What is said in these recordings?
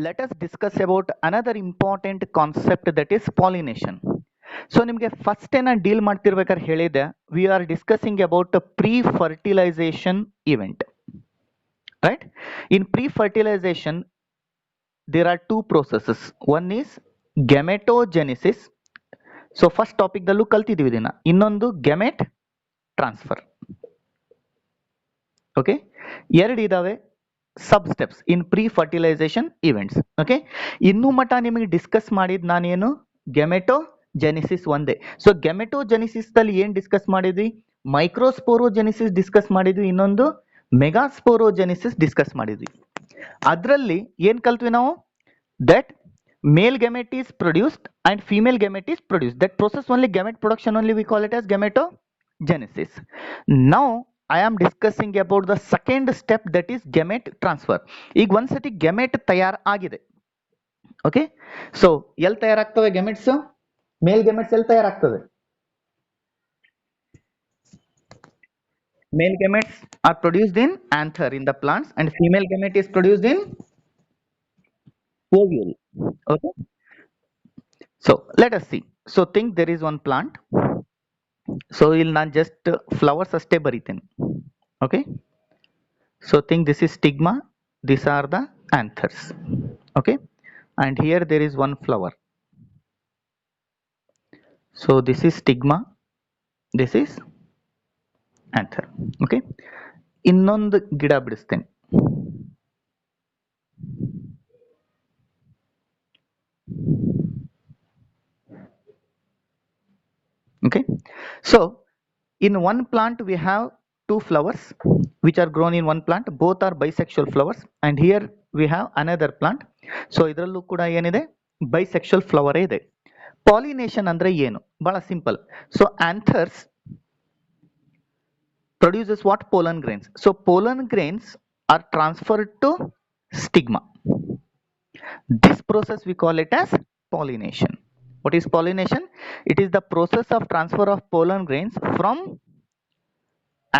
let us discuss about another important concept, that is pollination. So ನಿಮಗೆ first ನಾನು deal ಮಾಡ್ತಿರ್ಬೇಕಾದ್ರೆ ಹೇಳಿದೆ, we are discussing about pre fertilization event, right? In pre-fertilization there are two processes. One is gametogenesis. So first topic ದಲ್ಲೂ ಕಲ್ತಿದ್ದೀವಿ ಇದನ್ನ. ಇನ್ನೊಂದು gamete transfer. Okay, ಎರಡು ಇದಾವೆ sub steps in pre fertilisation events. Okay, ಇನ್ನೂ ಮಟ್ಟ ನಿಮಗೆ ಡಿಸ್ಕಸ್ ಮಾಡಿದ್ ನಾನೇನು ಗೆಮೆಟೋಜೆನಿಸಿಸ್ ಒಂದೇ. ಸೊ ಗೆಮೆಟೋಜೆನಿಸಿಸ್ ಅಲ್ಲಿ ಏನ್ ಡಿಸ್ಕಸ್ ಮಾಡಿದ್ವಿ? ಮೈಕ್ರೋಸ್ಪೋರೋಜೆನಿಸಿಸ್ ಡಿಸ್ಕಸ್ ಮಾಡಿದ್ವಿ, ಇನ್ನೊಂದು ಮೆಗಾಸ್ಪೋರೋಜೆನಿಸಿಸ್ ಡಿಸ್ಕಸ್ ಮಾಡಿದ್ವಿ. ಅದರಲ್ಲಿ ಏನ್ ಕಲ್ತ್ವಿ ನಾವು? That male gamete is produced and female gamete is produced. That process only, gamete production only, we call it as gametogenesis. Now I am discussing about the second step, that is gamete transfer. ಈಗ ಒಂದ್ಸತಿ gamete ತಯಾರು ಆಗಿದೆ. Okay, so ಎಲ್ಲಿ ತಯಾರಾಗ್ತವೆ gametes? ಮೇಲ್ gametes ಎಲ್ಲಿ ತಯಾರಾಗ್ತವೆ? Male gametes are produced in anther in the plants and female gamete is produced in ovule. Okay, so let us see. So think there is one plant. So ಇಲ್ಲಿ ನಾನು just flowers ಅಷ್ಟೇ ಬರೀತೇನೆ. Okay, so think this is stigma, these are the anthers. Okay, and here there is one flower. So this is stigma, this is anther. Okay, ಇನ್ನೊಂದು ಗಿಡ ಬಿಡಿಸ್ತೇನೆ. Okay, so in one plant we have two flowers which are grown in one plant, both are bisexual flowers, and here we have another plant. So ಇದರಲ್ಲೂ ಕೂಡ ಏನಿದೆ? bisexual flower ಇದೆ. Pollination ಅಂದ್ರೆ ಏನು? ಬಹಳ simple. So anthers produces what? Pollen grains. So pollen grains are transferred to stigma. This process we call it as pollination. What is pollination? It is the process of transfer of pollen grains from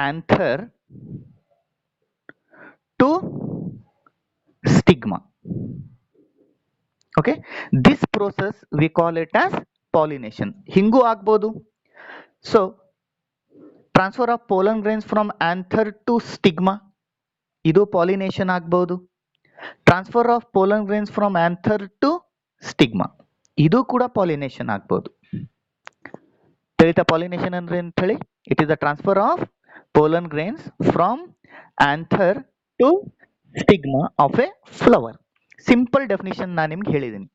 anther to stigma. Okay, this process we call it as pollination. ಹಿಂಗೂ ಆಗ್ಬೋದು. So transfer of pollen grains from anther to stigma, ಇದು pollination ಆಗ್ಬೋದು. Transfer of pollen grains from anther to stigma, ಇದು ಕೂಡ pollination ಆಗ್ಬೋದು. ತಿಳಿತಾ pollination ಅಂದ್ರೆ ಅಂತ ಹೇಳಿ? It is the transfer of pollen grains from anther to stigma of a flower. Simple definition ನಾನು ನಿಮ್ಗೆ ಹೇಳಿದ್ದೀನಿ.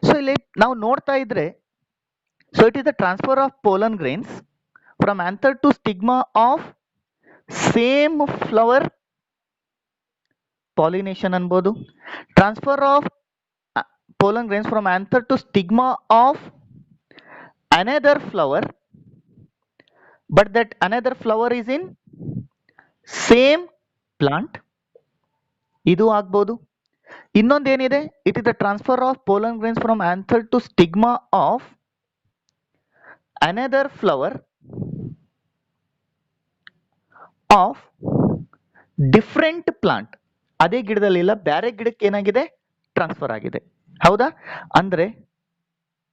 ಸೊ ಇಲ್ಲಿ ನಾವು ನೋಡ್ತಾ ಇದ್ರೆ, so it is the transfer of pollen grains from anther to stigma of same flower, pollination ಅನ್ಬೋದು. Transfer of pollen grains from anther to stigma of another flower, but that another flower is in same plant, ಇದು ಆಗ್ಬೋದು. ಇನ್ನೊಂದೇನಿದೆ? It is the transfer of pollen grains from anther to stigma of another flower of different plant. ಅದೇ ಗಿಡದಲ್ಲಿಲ್ಲ, ಬೇರೆ ಗಿಡಕ್ಕೆ ಏನಾಗಿದೆ? Transfer ಆಗಿದೆ. ಹೌದಾ? ಅಂದ್ರೆ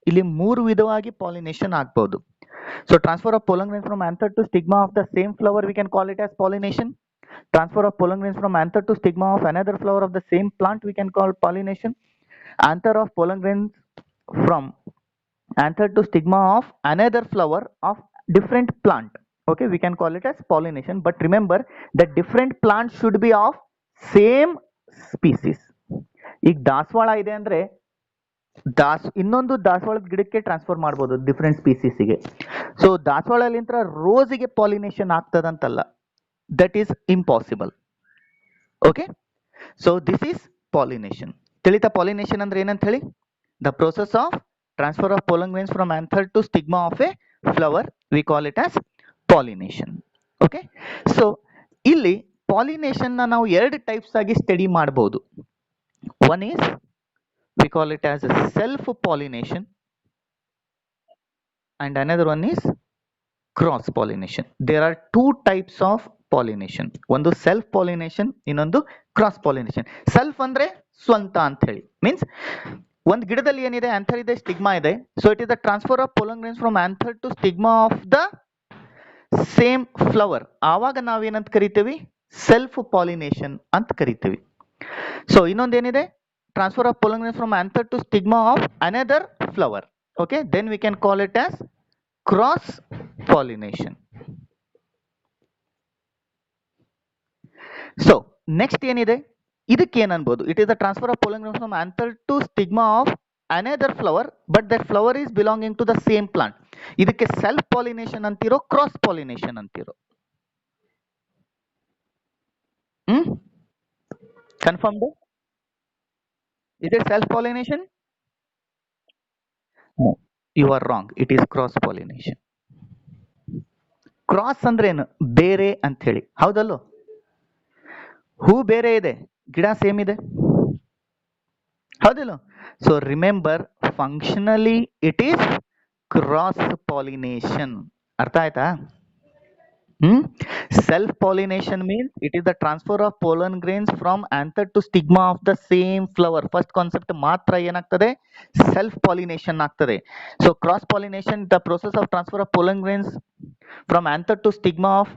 ಇಲ್ಲಿ ಮೂರು ವಿಧವಾಗಿ ಪಾಲಿನೇಷನ್ ಆಗ್ಬಹುದು. So transfer of pollen grains from anther to stigma of the same flower, we can call it as pollination. Transfer of pollen grains from anther to stigma of another flower of the same plant, we can call pollination. Anther of pollen grains from anther to stigma of another flower of different plant, okay, we can call it as pollination. But remember that different plants should be of same species. ಈಗ ದಾಸವಾಳ ಇದೆ ಅಂದ್ರೆ ಇನ್ನೊಂದು ದಾಸವಾಳದ ಗಿಡಕ್ಕೆ transfer ಮಾಡ್ಬೋದು different ಸ್ಪೀಸೀಸ್ಗೆ. So ದಾಸವಾಳಲಿಂತ್ರ ರೋಸಿಗೆ ಪಾಲಿನೇಷನ್ ಆಗ್ತದಂತಲ್ಲ, that is impossible. Okay, so this is pollination. ತಿಳಿತಾ pollination ಅಂದ್ರೆ ಏನಂತ ಹೇಳಿ? The process of transfer of pollen grains from anther to stigma of a flower, we call it as pollination. Okay, so ಇಲ್ಲಿ pollination ನ ನಾವು ಎರಡು types ಆಗಿ study ಮಾಡಬಹುದು. One is we call it as self pollination and another one is cross pollination. There are two types of pollination. ಒಂದು self ಪಾಲಿನೇಷನ್, ಇನ್ನೊಂದು cross pollination. Self ಅಂದ್ರೆ ಸ್ವಂತ ಅಂತ ಹೇಳಿ, ಮೀನ್ಸ್ ಒಂದು ಗಿಡದಲ್ಲಿ ಏನಿದೆ, ಆಂಥರ್ ಇದೆ, ಸ್ಟಿಗ್ಮಾ ಇದೆ. So it is the transfer of pollen grains from anther to stigma of the same flower. ಆವಾಗ ನಾವೇನಂತ ಕರಿತೀವಿ, ಸೆಲ್ಫ್ ಪಾಲಿನೇಷನ್ ಅಂತ ಕರಿತೀವಿ. ಸೊ ಇನ್ನೊಂದೇನಿದೆ, transfer of pollen grains from anther to stigma of another flower. Okay, then we can call it as cross pollination. So next ಏನಿದೆ, ಇದಕ್ಕೆ ಏನ್ ಅನ್ಬೋದು, it is the transfer of pollen grains from anther to stigma of another flower but that flower is belonging to the same plant. ಇದಕ್ಕೆ self pollination ಅಂತಿರೋ, cross pollination ಅಂತಿರೋ? Confirmed? Is it self pollination? No, you are wrong. It is cross pollination. Cross ಅಂದ್ರೆ ಏನು, ಬೇರೆ ಅಂತ ಹೇಳಿ, ಹೌದಲ್ಲೋ? ಹೂ ಬೇರೆ ಇದೆ, ಗಿಡ ಸೇಮ್ ಇದೆ, ಹೌದಿಲ್ಲ? So remember, functionally it is cross pollination. ಅರ್ಥ ಆಯ್ತಾ? Self pollination means it is the transfer of pollen grains from anther to stigma of the same flower. First concept ಮಾತ್ರ ಏನಾಗ್ತದೆ, self pollination ಆಗ್ತದೆ. So cross pollination, the process of transfer of pollen grains from anther to stigma of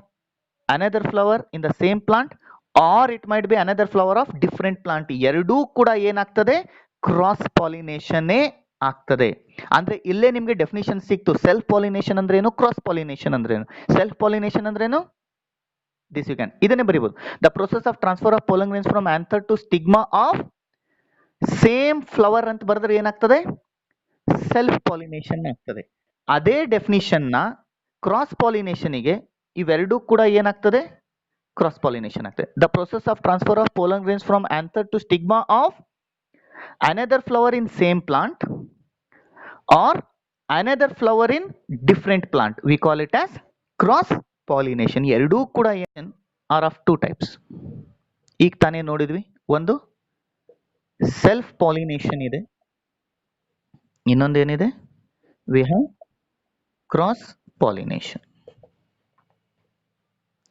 another flower in the same plant, or it might be another flower of different plant. ಎರಡೂ ಕೂಡ ಏನಾಗ್ತದೆ, cross ಪಾಲಿನೇಷನ್ನೇ ಆಗ್ತದೆ. ಅಂದ್ರೆ ಇಲ್ಲೇ ನಿಮ್ಗೆ definition ಸಿಕ್ತು. Self pollination ಅಂದ್ರೆ ಏನು, ಕ್ರಾಸ್ ಪಾಲಿನೇಷನ್ ಅಂದ್ರೆ ಏನು. ಸೆಲ್ಫ್ ಪಾಲಿನೇಷನ್ ಅಂದ್ರೆ ಏನು, ದಿಸ್ ಯು ಕ್ಯಾನ್ ಇದನ್ನೇ ಬರೀಬಹುದು. The process of transfer of pollen grains from anther to stigma of same flower ಅಂತ ಬರೆದ್ರೆ ಏನಾಗ್ತದೆ, ಸೆಲ್ಫ್ ಪಾಲಿನೇಷನ್ ಆಗ್ತದೆ. ಅದೇ ಡೆಫಿನಿಷನ್ ನ ಕ್ರಾಸ್ ಪಾಲಿನೇಷನ್ಗೆ ಇವೆರಡೂ ಕೂಡ ಏನಾಗ್ತದೆ, ಕ್ರಾಸ್ ಪಾಲಿನೇಷನ್ ಆಗ್ತದೆ. The process of transfer of pollen grains from anther to stigma of another flower in same plant or another flower in different plant, we call it as cross pollination. ಎರಡೂ ಕೂಡ are of two types. ಈಗ ತಾನೇ ನೋಡಿದ್ವಿ, ಒಂದು self pollination ಇದೆ, ಇನ್ನೊಂದೇನಿದೆ, we have cross pollination,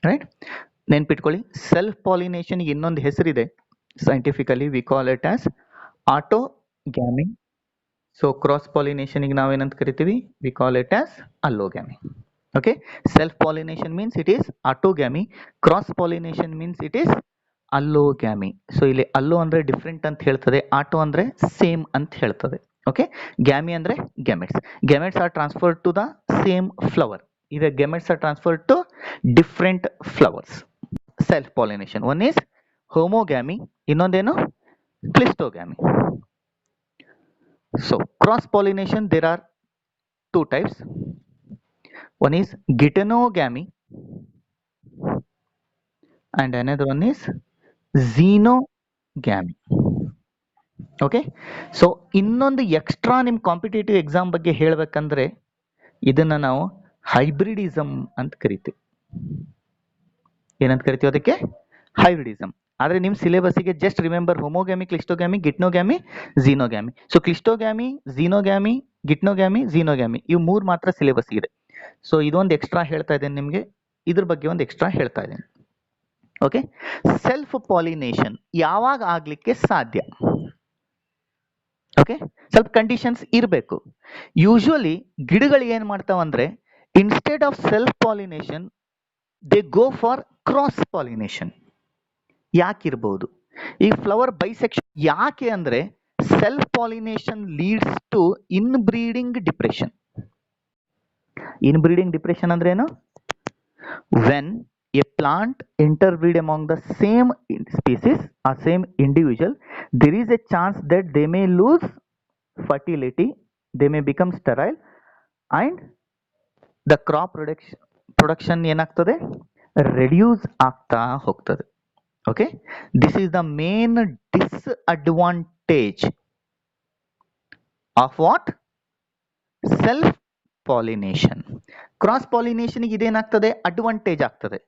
right? ನೆನ್ಪಿಟ್ಕೊಳ್ಳಿ, ಸೆಲ್ಫ್ ಪಾಲಿನೇಷನ್ ಇನ್ನೊಂದು ಹೆಸರಿದೆ, scientifically we call it as autogamy. So cross pollination ಗೆ ನಾವೇನಂತ ಕರಿತೀವಿ, we call it as allogamy. Okay, self pollination means it is autogamy, cross pollination means it is allogamy. So ಇಲ್ಲಿ allo ಅಂದ್ರೆ ಡಿಫ್ರೆಂಟ್ ಅಂತ ಹೇಳ್ತದೆ, ಆಟೋ ಅಂದ್ರೆ same ಅಂತ ಹೇಳ್ತದೆ. ಓಕೆ, ಗ್ಯಾಮಿ ಅಂದ್ರೆ gametes. Gametes are transferred to the same flower. ಈಗ gametes are transferred to different flowers. Self pollination, one is homogamy, ಇನ್ನೊಂದೇನು cleistogamy. So cross pollination, there are two types. One is geitonogamy and another one is xenogamy. Okay, so ಇನ್ನೊಂದು extra ನಿಮ್ competitive exam ಬಗ್ಗೆ ಹೇಳ್ಬೇಕಂದ್ರೆ ಇದನ್ನ ನಾವು ಹೈಬ್ರಿಡಿಸಮ್ ಅಂತ ಕರಿತೀವಿ. ಏನಂತ ಕರಿತೀವಿ ಅದಕ್ಕೆ, ಹೈಬ್ರಿಡಿಸಮ್. ಆದ್ರೆ ನಿಮ್ ಸಿಲೆಬಸ್ಗೆ just remember homogamy, cleistogamy, geitonogamy, xenogamy. So cleistogamy, xenogamy, geitonogamy, xenogamy ಇವು ಮೂರು ಮಾತ್ರ ಸಿಲೆಬಸ್ ಇದೆ. ಸೊ ಇದೊಂದು ಎಕ್ಸ್ಟ್ರಾ ಹೇಳ್ತಾ ಇದ್ದೇನೆ ನಿಮ್ಗೆ, ಇದ್ರ ಬಗ್ಗೆ ಒಂದು ಎಕ್ಸ್ಟ್ರಾ ಹೇಳ್ತಾ ಇದ್ದೇನೆ. ಓಕೆ, ಸೆಲ್ಫ್ ಪಾಲಿನೇಷನ್ ಯಾವಾಗ ಆಗ್ಲಿಕ್ಕೆ ಸಾಧ್ಯ? ಓಕೆ, ಸ್ವಲ್ಪ ಕಂಡೀಷನ್ಸ್ ಇರಬೇಕು. ಯೂಶುವಲಿ ಗಿಡಗಳು ಏನ್ ಮಾಡ್ತಾವಂದ್ರೆ, instead of self pollination they go for cross pollination. ಯಾಕಿರ್ಬೋದು? ಈ ಫ್ಲವರ್ ಬೈಸೆಕ್ಷನ್ ಯಾಕೆ ಅಂದ್ರೆ, self pollination leads to inbreeding depression. Inbreeding depression ಅಂದ್ರೆ ಏನು? When a plant interbreed among the same species or same individual, there is a chance that they may lose fertility, they may become sterile and the crop production ಏನಾಗ್ತದೆ, reduce ಆಗ್ತಾ ಹೋಗ್ತದೆ. Okay, this is the main disadvantage of what? Self pollination. Cross pollination ಇದೇನಾಗ್ತದೆ, advantage ಆಗ್ತದೆ.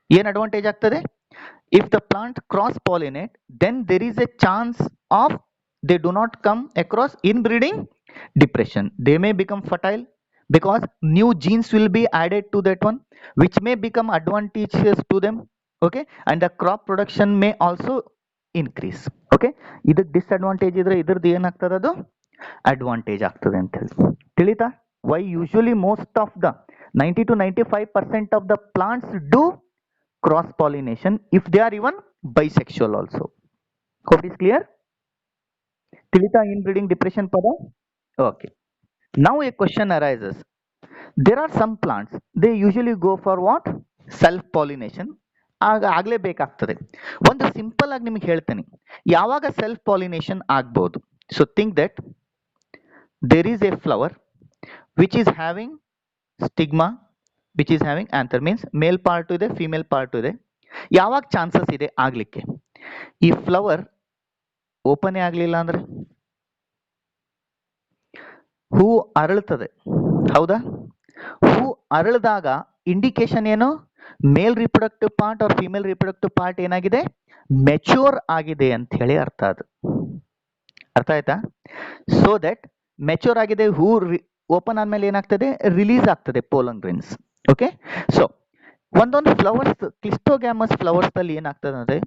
ಏನ್ advantage ಆಗ್ತದೆ? If the plant cross pollinate, then there is a chance of they do not come across inbreeding depression. They may become fertile, because new genes will be added to that one, which may become advantageous to them. Okay, and the crop production may also increase. Okay, ಇದಕ್ಕೆ disadvantage ಇದ್ರೆ ಇದ್ರದ್ದು ಏನಾಗ್ತದೆ, ಅದು advantage ಆಗ್ತದೆ ಅಂತ ಹೇಳಿ ತಿಳಿತಾ. Why usually most of the 90 to 95% of the plants do cross pollination if they are even bisexual also. Hope is clear. ತಿಳಿತಾ inbreeding depression ಪದ. Okay, now a question arises. There are some plants, they usually go for what? Self pollination. ಆಗಲೇಬೇಕಾಗ್ತದೆ. ಒಂದು simple ಆಗಿ ನಿಮಗೆ ಹೇಳ್ತೇನೆ ಯಾವಾಗ self pollination ಆಗ್ಬೋದು. So think that there is a flower which is having stigma, which is having anther, means male part ಇದೆ, female part ಇದೆ. ಯಾವಾಗ chances ಇದೆ ಆಗ್ಲಿಕ್ಕೆ? ಈ ಫ್ಲವರ್ ಓಪನ್ ಆಗ್ಲಿಲ್ಲ ಅಂದ್ರೆ ಹೂ ಅರಳುತ್ತದೆ, ಹೌದಾ? ಹೂ ಅರಳಿದಾಗ ಇಂಡಿಕೇಶನ್ ಏನು? Male reproductive part or female reproductive part ಏನಾಗಿದೆ? ಮೆಚೂರ್ ಆಗಿದೆ ಅಂತ ಹೇಳಿ ಅರ್ಥ. ಅದು ಅರ್ಥ ಆಯ್ತಾ? ಸೊ ದಟ್ ಮೆಚೂರ್ ಆಗಿದೆ, ಹೂ ಓಪನ್ ಆದ್ಮೇಲೆ ಏನಾಗ್ತದೆ? ರಿಲೀಸ್ ಆಗ್ತದೆ ಪೋಲನ್ ಗ್ರೇನ್ಸ್. ಓಕೆ, ಸೊ ಒಂದೊಂದು ಫ್ಲವರ್ಸ್, ಕ್ಲಿಸ್ಟೋಗ್ಯಾಮಸ್ ಫ್ಲವರ್ಸ್ ಅಲ್ಲಿ ಏನಾಗ್ತದೆ ಅಂದ್ರೆ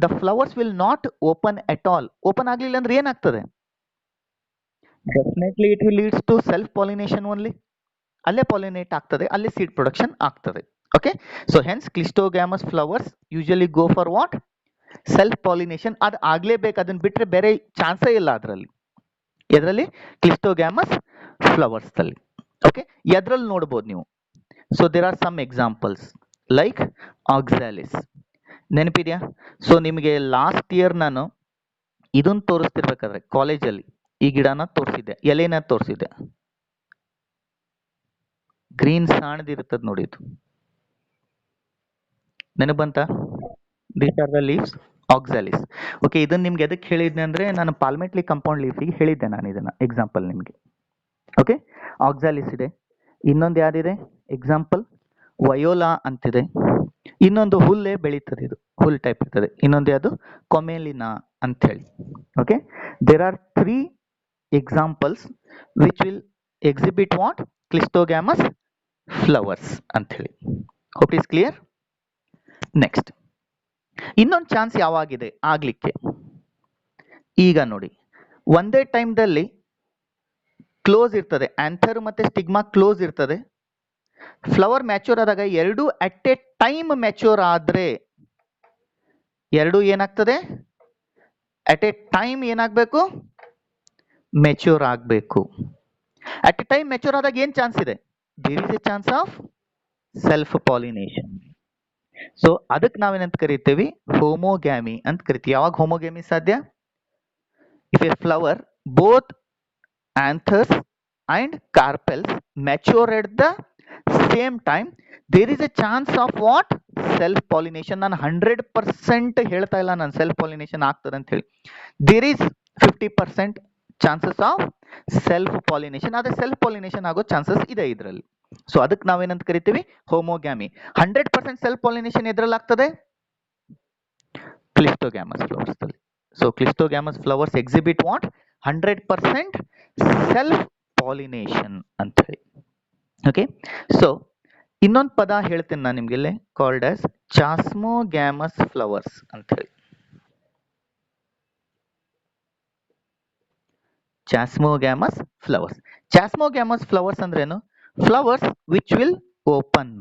the flowers will not open at all. Open ಆಗ್ಲಿಲ್ಲ ಅಂದ್ರೆ ಏನಾಗ್ತದೆ? Definitely it will leads to self pollination only. ಅಲ್ಲೇ ಪಾಲಿನೇಟ್ ಆಗ್ತದೆ, ಅಲ್ಲೇ ಸೀಡ್ ಪ್ರೊಡಕ್ಷನ್ ಆಗ್ತದೆ. Okay, so hence cleistogamous flowers usually go for what? Self pollination. ಅದು ಆಗ್ಲೇಬೇಕು, ಅದನ್ನ ಬಿಟ್ರೆ ಬೇರೆ ಚಾನ್ಸೇ ಇಲ್ಲ ಅದರಲ್ಲಿ. ಎದರಲ್ಲಿ? ಕ್ಲಿಸ್ಟೋಗ್ಯಾಮಸ್ ಫ್ಲವರ್ಸ್ ಅಲ್ಲಿ. ಓಕೆ, ಎದ್ರಲ್ಲಿ ನೋಡ್ಬೋದು ನೀವು. So there are some examples like oxalis. ನೆನಪಿದ್ಯಾ? ಸೊ ನಿಮಗೆ ಲಾಸ್ಟ್ ಇಯರ್ ನಾನು ಇದನ್ನ ತೋರಿಸ್ತಿರ್ಬೇಕಾದ್ರೆ ಕಾಲೇಜಲ್ಲಿ ಈ ಗಿಡನ ತೋರಿಸಿದ್ದೆ, ಎಲೆನ ತೋರಿಸಿದ್ದೆ. ಗ್ರೀನ್ ಸಾಣದಿರ್ತದ ನೋಡಿ, ಇದು ನೆನಪು ಬಂತ? These are the leaves oxalis. Okay, ಇದನ್ನ ನಿಮ್ಗೆ ಎದಕ್ಕೆ ಹೇಳಿದ್ದೆ ಅಂದ್ರೆ ನಾನು ಪಾಲ್ಮೆಟ್ಲಿ ಕಂಪೌಂಡ್ ಲೀಫಿಗೆ ಹೇಳಿದ್ದೆ ನಾನು ಇದನ್ನ ಎಕ್ಸಾಂಪಲ್ ನಿಮಗೆ. ಓಕೆ, ಆಕ್ಸಾಲಿಸ್ ಇದೆ. ಇನ್ನೊಂದು ಯಾವ್ದಿದೆ ಎಕ್ಸಾಂಪಲ್? ವಯೋಲಾ ಅಂತಿದೆ. ಇನ್ನೊಂದು ಹುಲ್ಲೇ ಬೆಳೀತದೆ, ಇದು ಹುಲ್ ಟೈಪ್ ಇರ್ತದೆ. ಇನ್ನೊಂದು ಯಾವುದು? ಕೊಮೆಲಿನಾ ಅಂತ ಹೇಳಿ. Okay, there are 3 examples which will exhibit what? Cleistogamous flowers ಅಂತ ಹೇಳಿ. Hope is clear. ನೆಕ್ಸ್ಟ್, ಇನ್ನೊಂದು ಚಾನ್ಸ್ ಯಾವಾಗಿದೆ ಆಗ್ಲಿಕ್ಕೆ? ಈಗ ನೋಡಿ, ಒಂದೇ ಟೈಮ್ದಲ್ಲಿ ಕ್ಲೋಸ್ ಇರ್ತದೆ, ಆಂಥರ್ ಮತ್ತೆ ಸ್ಟಿಗ್ಮಾ ಕ್ಲೋಸ್ ಇರ್ತದೆ. ಫ್ಲವರ್ ಮ್ಯಾಚೂರ್ ಆದಾಗ ಎರಡು ಅಟ್ ಎ ಟೈಮ್ ಮ್ಯಾಚೂರ್ ಆದ್ರೆ ಎರಡು ಏನಾಗ್ತದೆ? ಅಟ್ ಎ ಟೈಮ್ ಏನಾಗಬೇಕು? ಮೆಚೂರ್ ಆಗಬೇಕು. ಅಟ್ ಎ ಟೈಮ್ ಮೆಚೂರ್ ಆದಾಗ ಏನ್ ಚಾನ್ಸ್ ಇದೆ? There is a chance of self pollination. So ಅದಕ್ಕೆ ನಾವೇನಂತ ಕರಿತೀವಿ? ಹೋಮೋಗ್ಯಾಮಿ ಅಂತ ಕರಿತೀವಿ. ಯಾವಾಗ ಹೋಮೋಗ್ಯಾಮಿ ಸಾಧ್ಯ? If A flower both anthers and carpels mature at the same time, there is a chance of what? Self pollination. ನಾನು 100% ಹೇಳ್ತಾ ಇಲ್ಲ ನಾನು ಸೆಲ್ಫ್ ಪಾಲಿನೇಷನ್ ಆಗ್ತದೆ ಅಂತ ಹೇಳಿ. There is 50% chances of self pollination. ಆದ್ರೆ ಸೆಲ್ಫ್ ಪಾಲಿನೇಷನ್ ಆಗೋ ಚಾನ್ಸಸ್ ಇದೆ ಇದರಲ್ಲಿ. ಸೊ ಅದಕ್ಕೆ ನಾವೇನಂತ ಕರಿತೀವಿ? ಹೋಮೋಗ್ಯಾಮಿ. 100% ಸೆಲ್ಫ್ ಪಾಲಿನೇಷನ್ ಎದ್ರಲ್ಲಿ ಆಗ್ತದೆ? ಕ್ಲಿಸ್ಟೋಗ್ಯಾಮಸ್ ಫ್ಲವರ್ಸ್ ಅಲ್ಲಿ. So cleistogamous flowers exhibit what? 100% self pollination ಅಂತ ಹೇಳಿ. ಓಕೆ, ಸೊ ಇನ್ನೊಂದು ಪದ ಹೇಳ್ತೇನೆ ನಾನು ನಿಮ್ಗೆ, ಕಾಲ್ಡ್ ಆಸ್ ಚಾಸ್ಮೋಗ್ಯಾಮಸ್ ಫ್ಲವರ್ಸ್ ಅಂತ ಹೇಳಿ. Chasmogamous flowers. ಚಾಸ್ಮೋಗ್ಯಾಮಸ್ ಫ್ಲವರ್ಸ್ ಅಂದ್ರೇನು? Flowers which will open.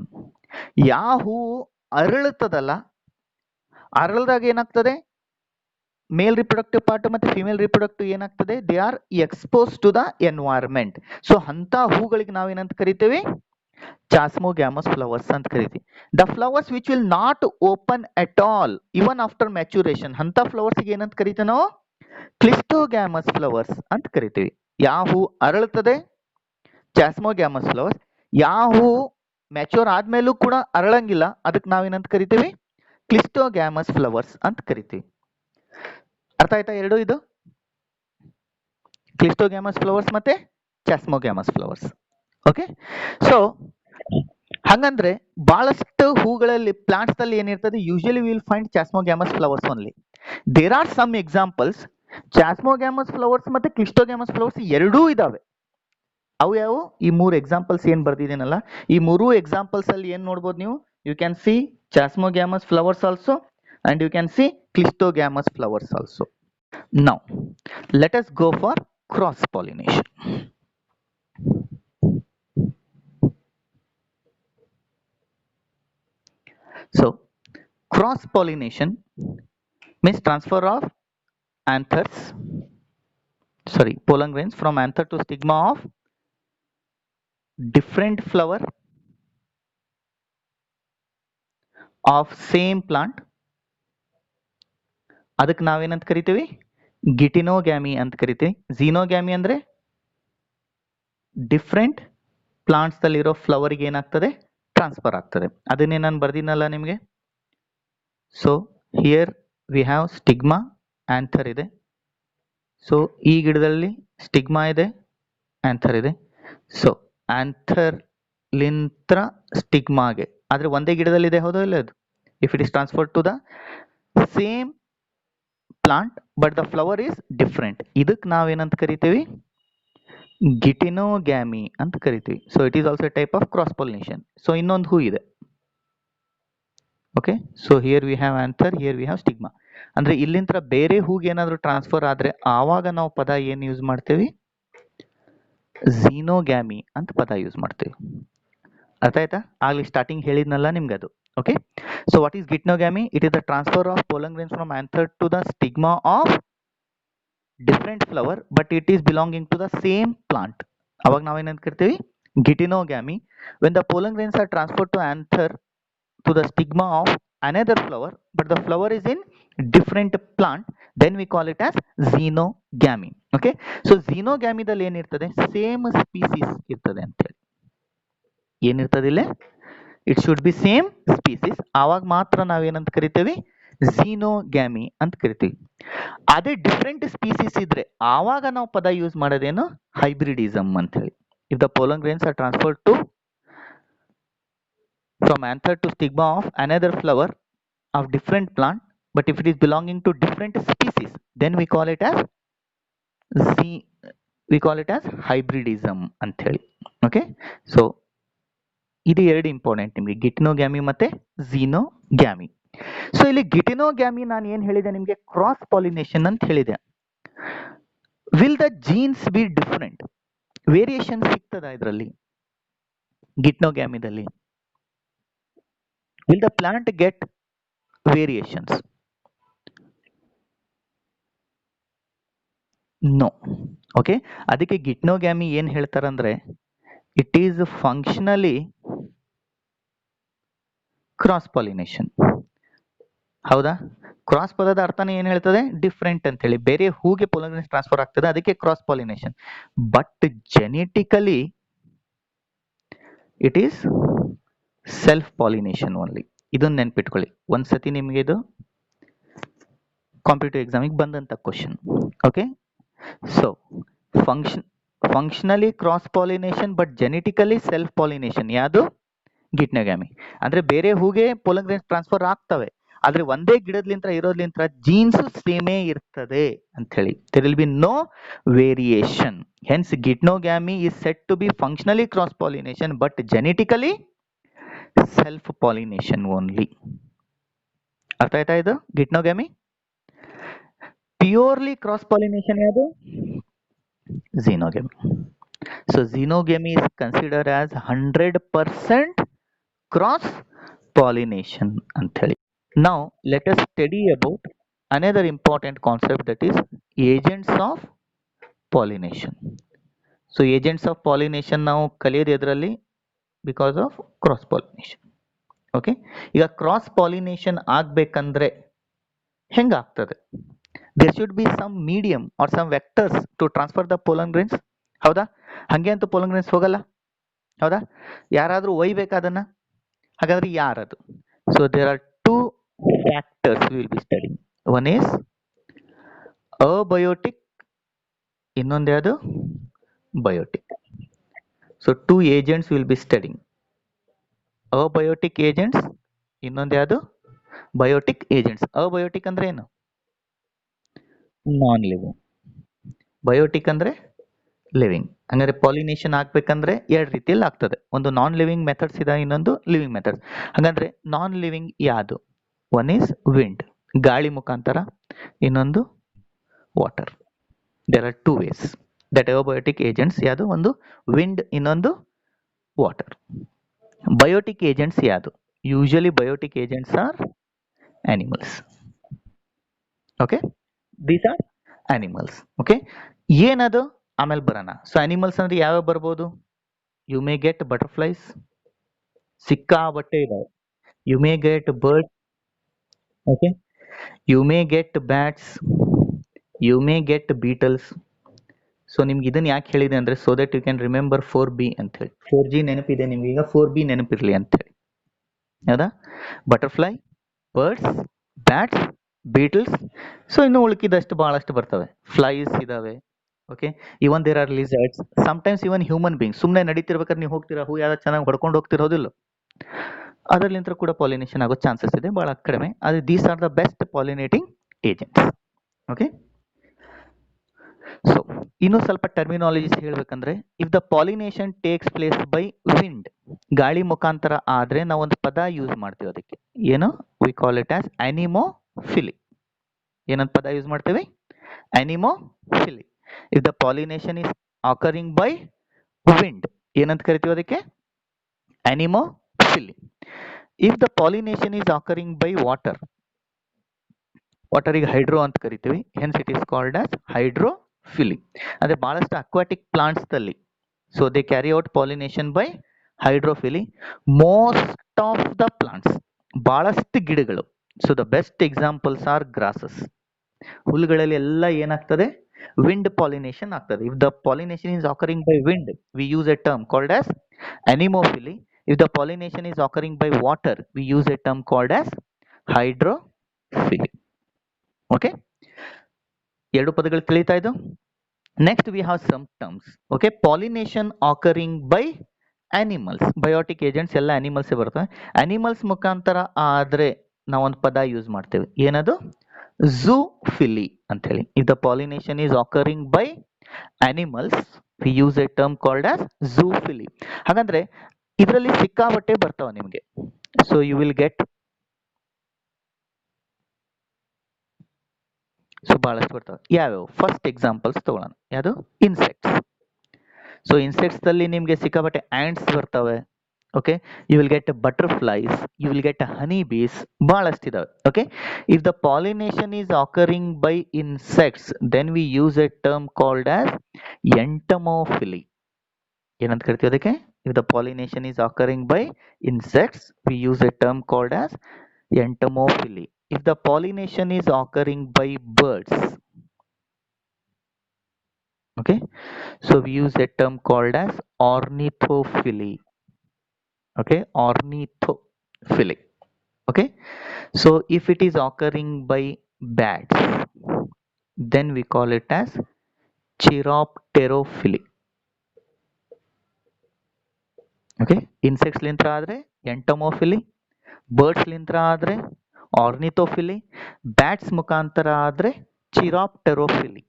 ಯಾವ ಹೂವು ಅರಳುತ್ತದಲ್ಲ, ಅರಳಿದಾಗ ಏನಾಗ್ತದೆ? ಮೇಲ್ ರಿಪ್ರೊಡಕ್ಟಿವ್ ಪಾರ್ಟ್ ಮತ್ತೆ ಫಿಮೇಲ್ ರಿಪ್ರೊಡಕ್ಟಿವ್ ಏನಾಗ್ತದೆ? They are expose to the environment. So ಅಂತ ಹೂಗಳಿಗೆ ನಾವೇನಂತ ಕರಿತೀವಿ? ಚಾಸ್ಮೋಗ್ಯಾಮಸ್ ಫ್ಲವರ್ಸ್ ಅಂತ ಕರಿತೀವಿ. The flowers which will not open at all even after maturation, ಅಂತ ಫ್ಲವರ್ಸ್ ಏನಂತ ಕರಿತೀವಿ ನಾವು? ಕ್ಲಿಸ್ಟೋಗ್ಯಾಮಸ್ ಫ್ಲವರ್ಸ್ ಅಂತ ಕರಿತೀವಿ. ಯಾವ ಹೂ ಅರಳುತ್ತದೆ? ಚಾಸ್ಮೋಗ್ಯಾಮಸ್ ಫ್ಲವರ್ಸ್. ಯಾವ ಹೂ ಮ್ಯಾಚೂರ್ ಆದ್ಮೇಲೂ ಕೂಡ ಅರಳಂಗಿಲ್ಲ, ಅದಕ್ಕೆ ನಾವೇನಂತ ಕರಿತೀವಿ? ಕ್ಲಿಸ್ಟೋಗ್ಯಾಮಸ್ ಫ್ಲವರ್ಸ್ ಅಂತ ಕರಿತೀವಿ. ಅರ್ಥ ಆಯ್ತಾ ಎರಡು? ಇದು ಕ್ಲಿಸ್ಟೋಗ್ಯಾಮಸ್ ಫ್ಲವರ್ಸ್ ಮತ್ತೆ ಚಾಸ್ಮೋಗ್ಯಾಮಸ್ ಫ್ಲವರ್ಸ್. ಓಕೆ, ಸೊ ಹಂಗಂದ್ರೆ ಬಹಳಷ್ಟು ಹೂಗಳಲ್ಲಿ, ಪ್ಲಾಂಟ್ಸ್ ಅಲ್ಲಿ ಏನಿರ್ತದೆ? Usually will find chasmogamous flowers only. There are some examples chasmogamous flowers ಮತ್ತೆ ಕ್ಲಿಸ್ಟೋಗ್ಯಾಮಸ್ ಫ್ಲವರ್ಸ್ ಎರಡೂ ಇದಾವೆ. ಅವು ಯಾವ ಈ ಮೂರು ಎಕ್ಸಾಂಪಲ್ಸ್ ಏನ್ ಬರ್ದಿದ್ದೀನಲ್ಲ, ಈ ಮೂರು ಎಕ್ಸಾಂಪಲ್ಸ್ ಅಲ್ಲಿ ಏನ್ ನೋಡ್ಬೋದು ನೀವು? You can see chasmogamous flowers also and you can see cleistogamous flowers also. Now let us go for cross pollination. So cross pollination means transfer of anthers, sorry, pollen grains from anther to stigma of different flower of same plant. ಅದಕ್ಕೆ ನಾವೇನಂತ ಕರಿತೀವಿ? Geitonogamy ಅಂತ ಕರಿತೀವಿ. ಝೀನೋಗ್ಯಾಮಿ ಅಂದ್ರೆ different plants ದಲ್ಲಿರೋ ಫ್ಲವರ್ಗೆ ಏನಾಗ್ತದೆ? Transfer ಆಗ್ತದೆ. ಅದನ್ನೇ ನಾನು ಬರ್ದಿನಲ್ಲ ನಿಮಗೆ. So here we have stigma, anther ಇದೆ. ಸೊ ಈ ಗಿಡದಲ್ಲಿ ಸ್ಟಿಗ್ಮಾ ಇದೆ, ಆಂಥರ್ ಇದೆ. ಸೊ ಆಂಥರ್ ಲಿಂತ್ರ ಸ್ಟಿಗ್ಮಾಗೆ, ಆದ್ರೆ ಒಂದೇ ಗಿಡದಲ್ಲಿದೆ, ಹೌದೋ ಇಲ್ಲ? ಅದು if it is transfer to the same plant but the flower is different, ಇದಕ್ಕೆ ನಾವೇನಂತ ಕರಿತೀವಿ? ಗಿಟಿನೋಗ್ಯಾಮಿ ಅಂತ ಕರಿತೀವಿ. So it is also type of cross pollination. So ಇನ್ನೊಂದು ಹೂ ಇದೆ. Okay, so here we have anther, here we have stigma. ಅಂದ್ರೆ ಇಲ್ಲಿಂದ ಬೇರೆ ಹೂಗೆ ಏನಾದ್ರು ಟ್ರಾನ್ಸ್ಫರ್ ಆದ್ರೆ ಆವಾಗ ನಾವು ಪದ ಏನ್ ಯೂಸ್ ಮಾಡ್ತೇವಿ? ಝೀನೋಗ್ಯಾಮಿ ಅಂತ ಪದ ಯೂಸ್ ಮಾಡ್ತೇವೆ. ಅರ್ಥ ಆಯ್ತಾ? ಆಗ್ಲಿ ಸ್ಟಾರ್ಟಿಂಗ್ ಹೇಳಿದ್ನಲ್ಲ ನಿಮ್ಗೆ ಅದು. Okay, so what is geitonogamy? It is the transfer of pollen grains from anther to the stigma of different flower but it is belonging to the same plant. ಅವಾಗ ನಾವೇನಂತ ಕರಿತೀವಿ? Geitonogamy. When the pollen grains are transfer to anther to the stigma of another flower but the flower is in different plant, then we call it as xenogamy. Okay, so xenogamy ದಲ್ಲಿ ಏನಿರ್ತದೆ? Same species ಇರ್ತದೆ ಅಂತ ಹೇಳಿ. ಏನಿರ್ತದೆ ಇಲ್ಲಿ? It should be same species. ಆವಾಗ ಮಾತ್ರ ನಾವೇನಂತ ಕರಿತೀವಿ? ಝೀನೋಗ್ಯಾಮಿ ಅಂತ ಕರಿತೀವಿ. ಅದೇ ಡಿಫ್ರೆಂಟ್ ಸ್ಪೀಸೀಸ್ ಇದ್ರೆ ಆವಾಗ ನಾವು ಪದ ಯೂಸ್ ಮಾಡೋದೇನು? ಹೈಬ್ರಿಡಿಸಮ್ ಅಂತ ಹೇಳಿ. If the pollen grains are transferred to from anther to stigma of another flower of different plant but if it is belonging to different species then we call it as hybridism ಅಂತ ಹೇಳಿ. Okay, so ಇದು ಎರಡು important ನಿಮಗೆ, ಗಿಟಿನೋಗ್ಯಾಮಿ ಮತ್ತೆ ಝೀನೋಗ್ಯಾಮಿ. So ಇಲ್ಲಿ ಗಿಟಿನೋಗ್ಯಾಮಿ ನಾನು ಏನ್ ಹೇಳಿದೆ ನಿಮಗೆ? ಕ್ರಾಸ್ ಪಾಲಿನೇಷನ್ ಅಂತ ಹೇಳಿದೆ. Will the jeans B different? Variation ಸಿಗ್ತದ ಇದರಲ್ಲಿ ಗಿಟ್ನೋಗ್ಯಾಮಿದಲ್ಲಿ? Will the plant get variations? No. Okay, ಅದಕ್ಕೆ ಗಿಟ್ನೋಗ್ಯಾಮಿ ಏನ್ ಹೇಳ್ತಾರಂದ್ರೆ it is functionally cross pollination. ಹೌದಾ? ಕ್ರಾಸ್ ಪದದ ಅರ್ಥನೇ ಏನ್ ಹೇಳ್ತದೆ? ಡಿಫ್ರೆಂಟ್ ಅಂತ ಹೇಳಿ. ಬೇರೆ ಹೂಗೆ ಪೋಲನ್ ಟ್ರಾನ್ಸ್ಫರ್ ಆಗ್ತದೆ, ಅದಕ್ಕೆ cross pollination. But genetically it is self pollination only. ಇದನ್ನ ನೆನ್ಪಿಟ್ಕೊಳ್ಳಿ. ಒಂದ್ಸತಿ ನಿಮಗೆ ಇದು ಕಾಂಪಿಟೇಟಿವ್ ಎಕ್ಸಾಮಿಗೆ ಬಂದಂತ question. Okay, so functionally cross pollination but genetically self pollination ಯಾವುದು? ಗಿಟ್ನೋಗ್ಯಾಮಿ. ಅಂದ್ರೆ ಬೇರೆ ಹೂಗೆ ಪೋಲನ್ ಗ್ರೇನ್ಸ್ ಟ್ರಾನ್ಸ್ಫರ್ ಆಗ್ತವೆ, ಆದ್ರೆ ಒಂದೇ ಗಿಡದ್ಲಿಂತ್ರ ಇರೋದ್ಲಿಂತ್ರ ಜೀನ್ಸ್ ಸೇಮೇ ಇರ್ತದೆ ಅಂತ ಹೇಳಿ. There will be no variation. Hence geitonogamy is said to be functionally cross pollination but genetically self pollination only. ಅರ್ಥ ಆಯ್ತಾ ಇದು? ಗಿಟ್ನೋಗ್ಯಾಮಿ. ಪ್ಯೂರ್ಲಿ ಕ್ರಾಸ್ ಪಾಲಿನೇಷನ್ ಯಾವುದು? ಝೀನೋಗ್ಯಾಮಿ. So ಝೀನೋಗ್ಯಾಮಿ is considered as 100% cross pollination ಅಂತ ಹೇಳಿ. Now let us study about another important concept, that is agents of pollination. So agents of pollination ನಾವು ಕಲಿಯೋದು ಎದರಲ್ಲಿ? Because of cross pollination. Okay, ಈಗ cross pollination ಆಗ್ಬೇಕಂದ್ರೆ ಹೆಂಗಾಗ್ತದೆ? There should be some medium or some vectors to transfer the pollen grains. ಹೌದಾ? ಹಂಗೆ ಅಂತೂ pollen grains ಹೋಗಲ್ಲ, ಹೌದಾ? ಯಾರಾದ್ರೂ ಒಯ್ಬೇಕಾದನ್ನ? ಹಾಗಾದ್ರೆ ಯಾರದು? So there are two factors we will be studying. One is abiotic, ಇನ್ನೊಂದು ಯಾವುದು? Biotic. So two agents will be studying. Abiotic agents, ಇನ್ನೊಂದು ಯಾವುದು? Biotic agents. ಅಬಯೋಟಿಕ್ ಅಂದ್ರೆ ಏನು? Non living. ಬಯೋಟಿಕ್ ಅಂದ್ರೆ ಲಿವಿಂಗ್. ಹಂಗಾದ್ರೆ ಪಾಲಿನೇಷನ್ ಆಗ್ಬೇಕಂದ್ರೆ ಎರಡು ರೀತಿಯಲ್ಲಿ ಆಗ್ತದೆ. ಒಂದು ನಾನ್ ಲಿವಿಂಗ್ ಮೆಥಡ್ಸ್ ಇದೆ, ಇನ್ನೊಂದು ಲಿವಿಂಗ್ ಮೆಥಡ್ಸ್. ಹಾಗಂದ್ರೆ ನಾನ್ ಲಿವಿಂಗ್ ಯಾವುದು? ಒನ್ ಈಸ್ ವಿಂಡ್, ಗಾಳಿ ಮುಖಾಂತರ, ಇನ್ನೊಂದು water. There are two ways that are abiotic agents. ಯಾವುದು? ಒಂದು ವಿಂಡ್, ಇನ್ನೊಂದು ವಾಟರ್. ಬಯೋಟಿಕ್ ಏಜೆಂಟ್ಸ್ ಯಾವುದು? Usually biotic agents are animals. Okay, these are animals. Okay, ಏನದು ಆಮೇಲೆ ಬರೋಣ. ಸೊ ಅನಿಮಲ್ಸ್ ಅಂದ್ರೆ ಯಾವ್ಯಾವ ಬರ್ಬೋದು? ಯು ಮೇ ಗೆಟ್ ಬಟರ್ಫ್ಲೈಸ್, ಸಿಕ್ಕಾಬಟ್ಟೆ ಇದಾವೆ. You may get bird. Okay, you may get bats, you may get beetles. So ನಿಮ್ಗೆ ಇದನ್ನ ಯಾಕೆ ಹೇಳಿದೆ ಅಂದ್ರೆ so that you can remember 4B ಅಂತ ಹೇಳಿ. 4G ನೆನಪಿದೆ ನಿಮ್ಗೆ, ಈಗ 4B ನೆನಪಿರ್ಲಿ ಅಂತ ಹೇಳಿ. ಹೌದಾ? Butterfly, birds, bats, beetles. So ಇನ್ನು ಉಳ್ಕಿದಷ್ಟು ಬಹಳಷ್ಟು ಬರ್ತವೆ. ಫ್ಲೈಸ್ ಇದಾವೆ. Okay, even there are lizards, sometimes even human being. ಸುಮ್ಮನೆ ನಡೀತಿರ್ಬೇಕಾದ್ರೆ ನೀವು ಹೋಗ್ತೀರಾ, ಹೂ ಯಾವ್ದು ಚೆನ್ನಾಗಿ ಹೊಡ್ಕೊಂಡು ಹೋಗ್ತಿರೋದಿಲ್ಲ, ಅದರಲ್ಲಿಂದ ಕೂಡ ಪಾಲಿನೇಷನ್ ಆಗೋ ಚಾನ್ಸಸ್ ಇದೆ, ಬಹಳ ಕಡಿಮೆ. ಆದರೆ these are the best pollinating agents. Okay, so ಇನ್ನು ಸ್ವಲ್ಪ ಟರ್ಮಿನಾಲಜೀಸ್ ಹೇಳ್ಬೇಕಂದ್ರೆ, if the pollination takes place by wind, ಗಾಳಿ ಮುಖಾಂತರ ಆದ್ರೆ ನಾವೊಂದು ಪದ ಯೂಸ್ ಮಾಡ್ತೀವಿ ಅದಕ್ಕೆ. ಏನು? We call it as anemophily. ಏನಂತ ಪದ ಯೂಸ್ ಮಾಡ್ತೀವಿ? Anemophily. If the pollination is occurring by wind, ಏನಂತ ಕರಿತೀವಿ ಅದಕ್ಕೆ? Anemophily. If the pollination is occurring by water, ವಾಟರಿಗೆ ಹೈಡ್ರೋ ಅಂತ ಕರಿತೀವಿ, hence it is called as ಹೈಡ್ರೋಫಿಲಿ. ಅಂದ್ರೆ ಬಹಳಷ್ಟು ಅಕ್ವಾಟಿಕ್ ಪ್ಲಾಂಟ್ಸ್ ದಲ್ಲಿ, so they carry out pollination by hydrophily. Most of the plants, ಬಹಳಷ್ಟು ಗಿಡಗಳು, so the best examples are grasses. ಹುಲ್ಲುಗಳಲ್ಲಿ ಎಲ್ಲ ಏನಾಗ್ತದೆ? ವಿಂಡ್ ಪಾಲಿನೇಷನ್ ಆಗ್ತದೆ. If the pollination is occurring by wind, we use a term called as anemophily. If the pollination is occurring by water, we use a term called as hydrophily. Okay, ಎರಡು ಪದಗಳು ತಿಳಿತಾ ಇದ್ದು. Next we have some terms. Okay, pollination occurring by animals, biotic agents ಎಲ್ಲ animals ಬರ್ತವೆ. Animals ಮುಖಾಂತರ ಆದ್ರೆ ನಾವೊಂದು ಪದ ಯೂಸ್ ಮಾಡ್ತೇವೆ. ಏನದು? ಝೂಫಿಲಿ ಅಂತ ಹೇಳಿ. If the pollination is occurring by animals, we use a term called as zoophily. ಹಾಗಂದ್ರೆ ಇದರಲ್ಲಿ ಸಿಕ್ಕಾಬಟ್ಟೆ ಬರ್ತಾವ ನಿಮ್ಗೆ. So you will get, so ಬಹಳಷ್ಟು ಬರ್ತವೆ. ಯಾವ್ಯಾವ? ಫಸ್ಟ್ ಎಕ್ಸಾಂಪಲ್ಸ್ ತಗೊಳ್ಳೋಣ. ಯಾವುದು? ಇನ್ಸೆಕ್ಟ್ಸ್. ಸೊ ಇನ್ಸೆಕ್ಟ್ಸ್ ದಲ್ಲಿ ನಿಮ್ಗೆ ಸಿಕ್ಕಾಬಟ್ಟೆ ಆಂಟ್ಸ್ ಬರ್ತವೆ. Okay, you will get butterflies, you will get honey bees, ಬಹಳಷ್ಟು ಇದಾವೆ. Okay, if the pollination is occurring by insects, then we use a term called as entomophily. ಏನಂತ ಕರಿತೀವಿ ಅದಕ್ಕೆ? If the pollination is occurring by insects, we use a term called as entomophily. If the pollination is occurring by birds, okay, so we use a term called as ornithophily. Okay, ornithophily. Okay, so if it is occurring by bats, then we call it as chiropterophily. Okay, insects lintra adre entomophily, birds lintra adre ornithophily, bats ಮುಖಾಂತರ ಆದ್ರೆ chiropterophily.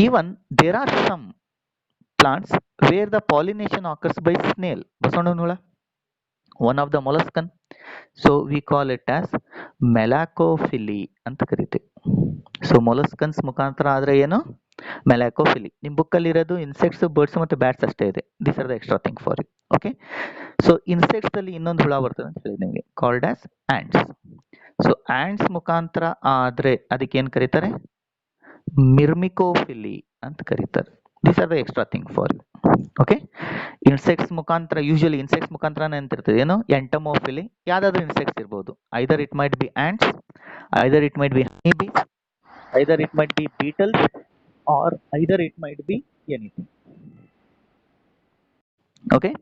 Even there are some plants where the pollination occurs by snail, ಬಸವಣ್ಣನ ಹುಳ, one of the molluscan. So we call it as malacophily ಅಂತ ಕರಿತೀವಿ. So ಮೊಲಸ್ಕನ್ಸ್ ಮುಖಾಂತರ ಆದ್ರೆ ಏನು? ಮೆಲಾಕೋಫಿಲಿ. ನಿಮ್ ಬುಕ್ ಅಲ್ಲಿ ಇರೋದು ಇನ್ಸೆಕ್ಟ್ಸ್, ಬರ್ಡ್ಸ್ ಮತ್ತೆ ಬ್ಯಾಟ್ಸ್ ಅಷ್ಟೇ ಇದೆ. This are the extra thing for you. Okay, so insects ಅಲ್ಲಿ ಇನ್ನೊಂದು ಹುಳ ಬರ್ತದೆ ಅಂತ ಹೇಳಿ ನಿಮಗೆ, called as ants. So ants ಮುಖಾಂತರ ಆದ್ರೆ ಅದಕ್ಕೆ ಏನ್ ಕರೀತಾರೆ? ಮಿರ್ಮಿಕೋಫಿಲಿ ಅಂತ ಕರೀತಾರೆ. This are the extra thing for you. Okay, insects ಮುಖಾಂತರ, ಯೂಶಲಿ ಇನ್ಸೆಕ್ಟ್ಸ್ ಮುಖಾಂತರ ಎಂತಿರ್ತದೆ? ಏನು? ಎಂಟಮೋಫಿಲಿ. ಯಾವ್ದಾದ್ರು ಇನ್ಸೆಕ್ಟ್ಸ್ ಇರ್ಬೋದು. Either it might be ants, either it might be honey bees, either it might be beetles, R either it might be anything. Okay,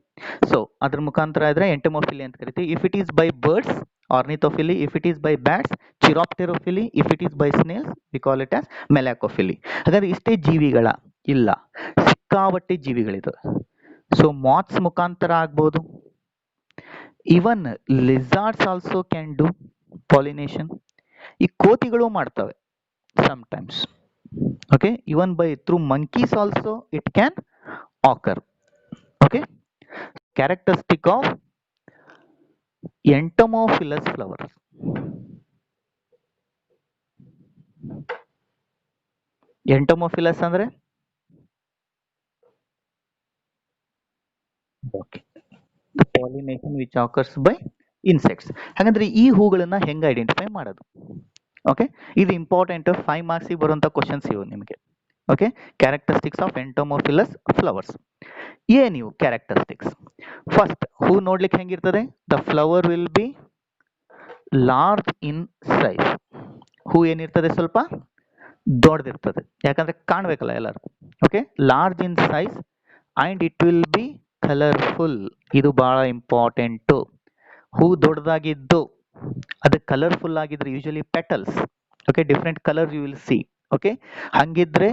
so ಅದ್ರ ಮುಖಾಂತರ ಇದ್ರೆ ಎಂಟಮೋಫಿಲಿ ಅಂತ ಕರಿತೀವಿ. If it is by birds, ornithophily. If it is by bats, chiropterophily. If it is by snails, we call it as ಮೆಲಾಕೋಫಿಲಿ. ಹಾಗಾದ್ರೆ ಇಷ್ಟೇ ಜೀವಿಗಳ? ಇಲ್ಲ, ಸಿಕ್ಕಾಬಟ್ಟೆ ಜೀವಿಗಳಿದಾವೆ. ಸೊ ಮಾತ್ಸ್ ಮುಖಾಂತರ ಆಗ್ಬೋದು. ಇವನ್ ಲಿಸಾರ್ಡ್ಸ್ ಆಲ್ಸೋ ಕ್ಯಾನ್ ಡೂ ಪಾಲಿನೇಷನ್. ಈ ಕೋತಿಗಳು ಮಾಡ್ತವೆ sometimes. Okay, even by through monkeys also it can occur. Okay, characteristic of entomophilous flowers. ಎಂಟೊಮೊಫಿಲಸ್ ಅಂದ್ರೆ okay the pollination which occurs by insects. ಹಾಗಂದ್ರೆ ಈ ಹೂಗಳನ್ನ ಹೆಂಗೆ ಐಡೆಂಟಿಫೈ ಮಾಡೋದು? ಓಕೆ, ಇದು ಇಂಪಾರ್ಟೆಂಟ್ 5 ಮಾರ್ಕ್ಸಿಗೆ ಬರುವಂತ ಕ್ವಶನ್ಸ್ ಇವು ನಿಮಗೆ. Okay, characteristics of entomophilous flowers. ಏನಿವು ಕ್ಯಾರೆಕ್ಟರಿಸ್ಟಿಕ್ಸ್? ಫಸ್ಟ್, ಹೂ ನೋಡ್ಲಿಕ್ಕೆ ಹೆಂಗಿರ್ತದೆ? The flower will be large in size. ಹೂ ಏನಿರ್ತದೆ? ಸ್ವಲ್ಪ ದೊಡ್ಡದಿರ್ತದೆ, ಯಾಕಂದ್ರೆ ಕಾಣ್ಬೇಕಲ್ಲ ಎಲ್ಲರೂ. Okay, large in size and it will be colourful. ಇದು ಬಹಳ ಇಂಪಾರ್ಟೆಂಟು. ಹೂ ದೊಡ್ಡದಾಗಿದ್ದು ಅದು ಕಲರ್ಫುಲ್ ಆಗಿದ್ರೆ usually petals, okay, different colour you will see. Okay, ಹಂಗಿದ್ರೆ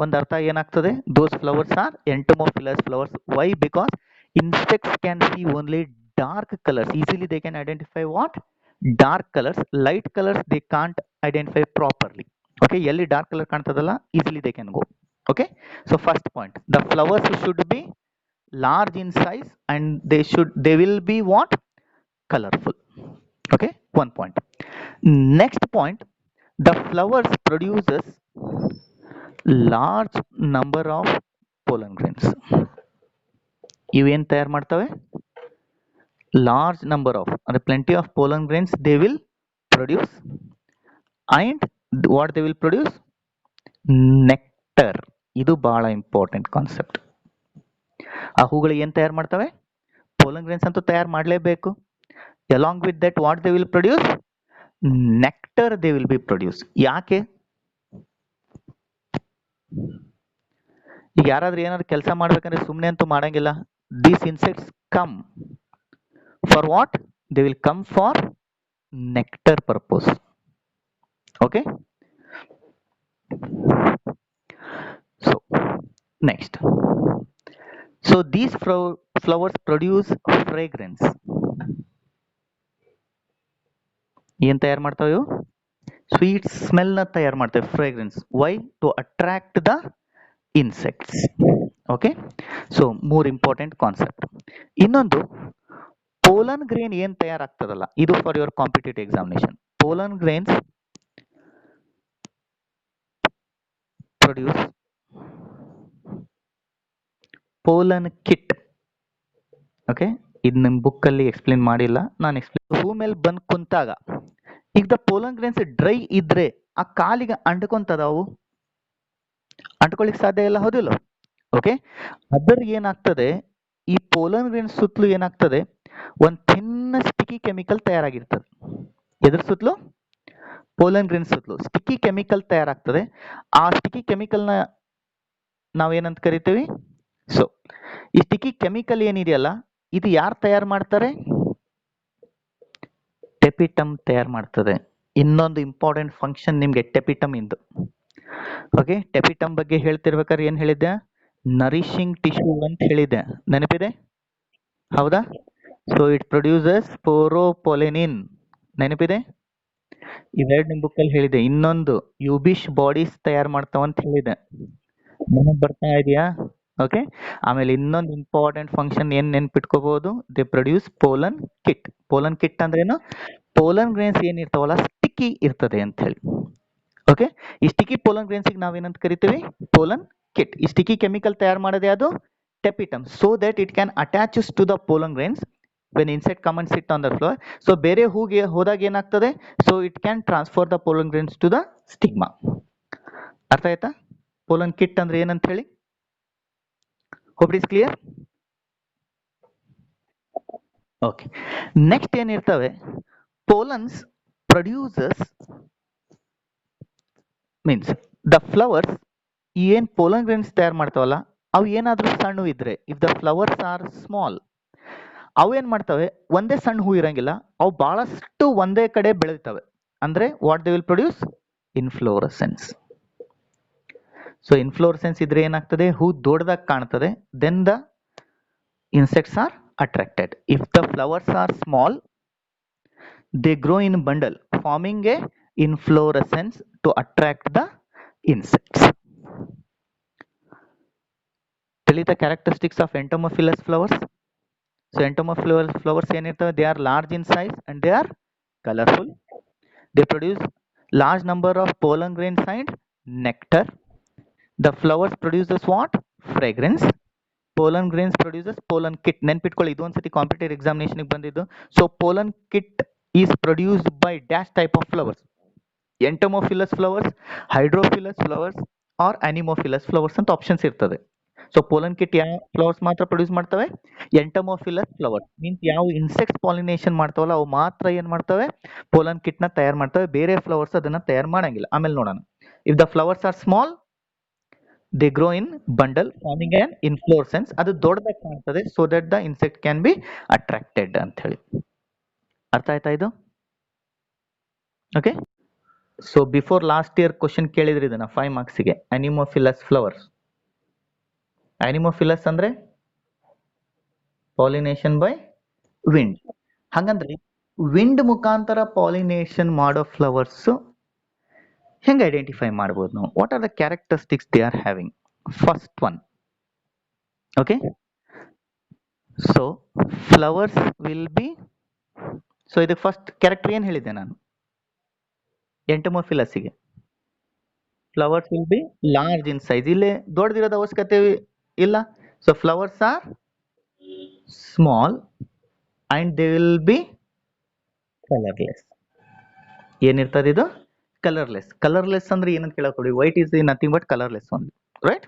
ಒಂದ್ ಅರ್ಥ ಏನಾಗ್ತದೆ? Those flowers are entomophilous flowers. Why? Because insects can see only dark colors. Easily they can identify what? Dark colors. Light colors they can't identify properly. Okay, ಎಲ್ಲಿ dark color ಕಾಣ್ತದಲ್ಲ, easily they can go. Okay, so first point, the flowers should be large in size and they will be what? Colorful. Okay, one point. Next point, the flowers produces large number of pollen grains. ಇವೇನ್ ತಯಾರು ಮಾಡ್ತವೆ? Large number of, ಅಂದ್ರೆ plenty of pollen grains they will produce, and what they will produce? Nectar. ಇದು ಬಹಳ important concept. ಆ ಹೂಗಳು ಏನ್ ತಯಾರು ಮಾಡ್ತವೆ? pollen grains ಅಂತೂ ತಯಾರು ಮಾಡಲೇಬೇಕು. along with that what they will produce? Nectar they will be produce. ಯಾಕೆ? ಈಗ ಯಾರಾದ್ರೂ ಏನಾದ್ರು ಕೆಲಸ ಮಾಡ್ಬೇಕಂದ್ರೆ ಸುಮ್ಮನೆ ಅಂತೂ ಮಾಡಂಗಿಲ್ಲ. these insects come for what? They will come for nectar purpose. Okay, so next, so these flowers produce fragrance. ಏನ್ ತಯಾರು ಮಾಡ್ತಾವೆ ಇವು? ಸ್ವೀಟ್ ಸ್ಮೆಲ್ ನ ತಯಾರು ಮಾಡ್ತೇವೆ, fragrance. Why? To attract the insects. Okay, so more important concept. ಇನ್ನೊಂದು, pollen grain ಏನ್ ತಯಾರಾಗ್ತದಲ್ಲ, ಇದು for your competitive examination. Pollen grains produce pollen kit. Okay, ಇದು ನಿಮ್ ಬುಕ್ ಅಲ್ಲಿ ಎಕ್ಸ್ಪ್ಲೇನ್ ಮಾಡಿಲ್ಲ, ನಾನು ಎಕ್ಸ್ಪ್ಲೇನ್. ಹೂ ಮೇಲೆ ಬಂದ್ ಕುಂತಾಗ ಈಗ ದ ಪೋಲನ್ ಗ್ರೇನ್ಸ್ ಡ್ರೈ ಇದ್ರೆ ಆ ಕಾಲಿಗೆ ಅಂಟ್ಕೊಂತದ, ಅವು ಅಂಟ್ಕೊಳ್ಳಿಕ್ ಸಾಧ್ಯ ಇಲ್ಲ, ಹೌದಿಲ್ಲ? ಓಕೆ, ಅದರ ಏನಾಗ್ತದೆ, ಈ ಪೋಲನ್ ಗ್ರೇನ್ಸ್ ಸುತ್ತಲೂ ಏನಾಗ್ತದೆ? ಒಂದ್ ಥಿನ್ನ ಸ್ಟಿಕಿ ಕೆಮಿಕಲ್ ತಯಾರಾಗಿರ್ತದೆ. ಎದ್ರ ಸುತ್ತಲೂ? ಪೋಲನ್ ಗ್ರೇನ್ಸ್ ಸುತ್ತಲೂ ಸ್ಟಿಕಿ ಕೆಮಿಕಲ್ ತಯಾರಾಗ್ತದೆ. ಆ ಸ್ಟಿಕಿ ಕೆಮಿಕಲ್ ನ ನಾವೇನಂತ ಕರಿತೀವಿ? ಸೊ ಈ ಸ್ಟಿಕಿ ಕೆಮಿಕಲ್ ಏನಿದೆಯಲ್ಲ, ಇದು ಯಾರು ತಯಾರು ಮಾಡ್ತಾರೆ? ಟೆಪಿಟಮ್ ತಯಾರು ಮಾಡ್ತದೆ. ಇನ್ನೊಂದು ಇಂಪಾರ್ಟೆಂಟ್ ಫಂಕ್ಷನ್ ನಿಮ್ಗೆ ಟೆಪಿಟಮ್ ಇಂದು. ಓಕೆ, ಟೆಪಿಟಮ್ ಬಗ್ಗೆ ಹೇಳ್ತಿರ್ಬೇಕಾದ್ರೆ ಏನ್ ಹೇಳಿದ್ದೆ? ನರಿಶಿಂಗ್ ಟಿಶ್ಯೂ ಅಂತ ಹೇಳಿದ್ದೆ, ನೆನಪಿದೆ? ಹೌದಾ? ಸೊ ಇಟ್ ಪ್ರೊಡ್ಯೂಸಸ್ ಸ್ಪೋರೋಪೊಲೆನಿನ್, ನೆನಪಿದೆ? ಇವೆರಡು ನಿಮ್ ಬುಕ್ ಅಲ್ಲಿ ಹೇಳಿದೆ. ಇನ್ನೊಂದು ಯುಬಿಶ್ ಬಾಡೀಸ್ ತಯಾರು ಮಾಡ್ತಾವಂತ ಹೇಳಿದೆ, ನೆನಪು ಬರ್ತಾ ಇದೆಯಾ? ಓಕೆ, ಆಮೇಲೆ ಇನ್ನೊಂದು ಇಂಪಾರ್ಟೆಂಟ್ ಫಂಕ್ಷನ್ ಏನ್ ನೆನ್ಪಿಟ್ಕೋಬಹುದು? They produce pollen kit. Pollen kit ಅಂದ್ರೆ ಏನು? ಪೋಲನ್ ಗ್ರೇನ್ಸ್ ಏನಿರ್ತಾವಲ್ಲ ಸ್ಟಿಕ್ಕಿ ಇರ್ತದೆ ಅಂತ ಹೇಳಿ. ಓಕೆ, ಈ ಸ್ಟಿಕ್ಕಿ ಪೋಲನ್ ಗ್ರೇನ್ಸ್ ನಾವೇನಂತ ಕರಿತೀವಿ? Pollen kit. ಈ ಸ್ಟಿಕ್ಕಿ ಕೆಮಿಕಲ್ ತಯಾರು ಮಾಡೋದು ಯಾವುದು? Tapetum. So that it can attaches to the pollen grains when insect come and sit on the floor. So ಬೇರೆ ಹೂಗೆ ಹೋದಾಗ ಏನಾಗ್ತದೆ? So it can transfer the pollen grains to the stigma. ಅರ್ಥ ಆಯ್ತಾ? Pollen kit ಅಂದ್ರೆ ಏನಂತ ಹೇಳಿ? Hope it is clear? Okay, next ಏನಿರ್ತವೆ? Pollens produces means the flowers. ಏನ್ ಪೋಲನ್ ಗ್ರೇನ್ಸ್ ತಯಾರು ಮಾಡ್ತಾವಲ್ಲ, ಅವು ಏನಾದ್ರೂ ಸಣ್ಣ ಇದ್ರೆ, if the flowers are small, ಅವು ಏನ್ ಮಾಡ್ತವೆ? ಒಂದೇ ಸಣ್ಣ ಹೂ ಇರಂಗಿಲ್ಲ, ಅವು ಬಹಳಷ್ಟು ಒಂದೇ ಕಡೆ ಬೆಳಿತವೆ. ಅಂದ್ರೆ what they will produce? Inflorescence. So inflorescence ಇದ್ರೆ ಏನಾಗ್ತದೆ? ಹೂ ದೊಡ್ಡದಾಗಿ ಕಾಣ್ತದೆ. Then the insects are attracted. If the flowers are small, they grow in bundle, forming a inflorescence to attract the insects. tell you the characteristics of entomophilous flowers. So entomophilous flowers ಏನಿರ್ತವೆ, they are large in size and they are colorful. They produce large number of pollen grains and nectar. The flowers produces what? Fragrance. Pollen grains produces pollen kit. ನೆನ್ಪಿಟ್ಕೊಳ್ಳಿ, ಇದು ಒಂದ್ಸತಿ competitive examination ಬಂದಿದ್ದು. So pollen kit is produced by dash type of flowers. Entomophilous flowers, hydrophilous flowers or anemophilous flowers ಅಂತ options ಇರ್ತದೆ. So pollen kit ಯಾವ flowers ಮಾತ್ರ produce ಮಾಡ್ತವೆ? ಎಂಟಮೋಫಿಲಸ್ flowers means ಯಾವ ಇನ್ಸೆಕ್ಟ್ಸ್ ಪಾಲಿನೇಷನ್ ಮಾಡ್ತಾವಲ್ಲ ಅವು ಮಾತ್ರ ಏನ್ ಮಾಡ್ತವೆ? ಪೋಲನ್ ಕಿಟ್ ನ ತಯಾರು ಮಾಡ್ತವೆ. ಬೇರೆ ಫ್ಲವರ್ಸ್ ಅದನ್ನ ತಯಾರು ಮಾಡಂಗಿಲ್ಲ. ಆಮೇಲೆ ನೋಡೋಣ. If the flowers are small, they grow in bundle farming on inflorescence. ಅದು ದೊಡ್ಡದಾಗಿ ಕಾಣ್ತದೆ so that the insect can be attracted ಅಂತ ಹೇಳಿ. ಅರ್ಥ ಆಯ್ತಾ ಇದು? Okay. So before last year question ಕೇಳಿದ್ರಿ ಇದನ್ನ 5 ಮಾರ್ಕ್ಸ್ಗೆ. ಅನಿಮೋಫಿಲಸ್ ಫ್ಲವರ್ಸ್. ಅನಿಮೋಫಿಲಸ್ ಅಂದ್ರೆ ಪಾಲಿನೇಷನ್ ಬೈ ವಿಂಡ್. ಹಂಗಂದ್ರೆ ವಿಂಡ್ ಮುಖಾಂತರ ಪಾಲಿನೇಷನ್ ಮಾಡೋ ಫ್ಲವರ್ಸ್ ಹೆಂಗೆ ಐಡೆಂಟಿಫೈ ಮಾಡ್ಬೋದು ನಾವು? What are the characteristics they are having? First one, okay. So flowers will be, so ಇದಕ್ಕೆ ಫಸ್ಟ್ ಕ್ಯಾರೆಕ್ಟರ್ ಏನ್ ಹೇಳಿದ್ದೆ ನಾನು ಎಂಟಮೋಫಿಲಸ್ಸಿಗೆ? Flowers will be large in size. ಇಲ್ಲೇ ದೊಡ್ಡದಿರೋದ ಅವಶ್ಯಕತೆ ಇಲ್ಲ. So flowers are small and they will be colourless. ಏನಿರ್ತದೆ ಇದು? ಕಲರ್ಲೆಸ್. ಕಲರ್ಲೆಸ್ ಅಂದ್ರೆ ಏನಂತ ಕೇಳಕೊಡಿ. White is nothing but colourless only, right?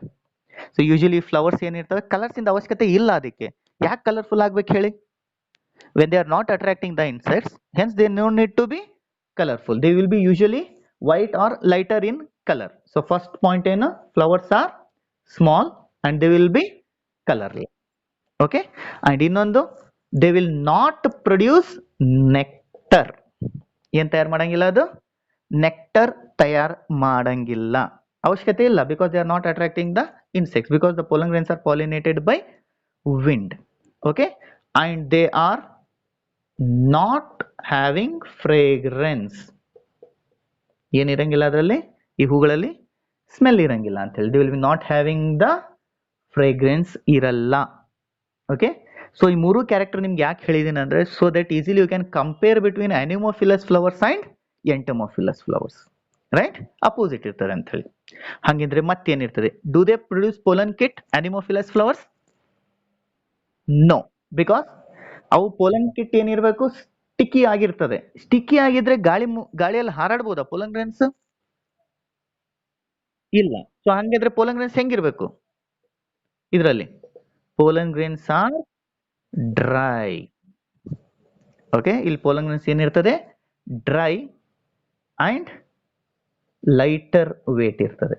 So usually flowers ಏನಿರ್ತವೆ ಕಲರ್ಸ್ ಇಂದ ಅವಶ್ಯಕತೆ ಇಲ್ಲ. ಅದಕ್ಕೆ ಯಾಕೆ ಕಲರ್ಫುಲ್ ಆಗ್ಬೇಕು ಹೇಳಿ? when they are not attracting the insects, hence they no need to be colorful. They will be usually white or lighter in color. So first point ಏನು? flowers are small and they will be colorless. Okay, and ಇನ್ನೊಂದು, they will not produce nectar. ಏನ್ ತಯಾರು ಮಾಡಂಗಿಲ್ಲ ಅದು? Nectar ತಯಾರು ಮಾಡಂಗಿಲ್ಲ, ಅವಶ್ಯಕತೆ ಇಲ್ಲ. because they are not attracting the insects, because the pollen grains are pollinated by wind. Okay, and they are not having fragrance. ಏನಿರಂಗಿಲ್ಲ ಅದರಲ್ಲಿ, ಈ ಹೂಗಳಲ್ಲಿ ಸ್ಮೆಲ್ ಇರಂಗಿಲ್ಲ ಅಂತ ಹೇಳಿ. they will be not having the fragrance ಇರಲ್ಲ. ಓಕೆ, ಸೊ ಈ ಮೂರು character ನಿಮ್ಗೆ ಯಾಕೆ ಹೇಳಿದೀನಿ ಅಂದ್ರೆ so that easily you can compare between anemophilous flowers and entomophilous flowers, right? Opposite ಇರ್ತದೆ ಅಂತ ಹೇಳಿ. ಹಂಗಿದ್ರೆ ಮತ್ತೇನಿರ್ತದೆ? Do they produce pollen kit anemophilous flowers? No, because ಅವು ಪೋಲನ್ ಕಿಟ್ ಏನಿರ್ಬೇಕು? ಸ್ಟಿಕ್ಕಿ ಆಗಿರ್ತದೆ. ಸ್ಟಿಕ್ಕಿ ಆಗಿದ್ರೆ ಗಾಳಿಯಲ್ಲಿ ಹಾರಾಡ್ಬೋದಾ ಪೋಲನ್ ಗ್ರೇನ್ಸ್? ಇಲ್ಲ. ಸೊ ಹಂಗಿದ್ರೆ ಪೋಲನ್ ಗ್ರೇನ್ಸ್ ಹೆಂಗಿರ್ಬೇಕು? ಇದರಲ್ಲಿ pollen grains are dry. Okay, ಇಲ್ಲಿ ಪೋಲನ್ ಗ್ರೇನ್ಸ್ ಏನಿರ್ತದೆ? ಡ್ರೈ ಅಂಡ್ ಲೈಟರ್ ವೇಟ್ ಇರ್ತದೆ.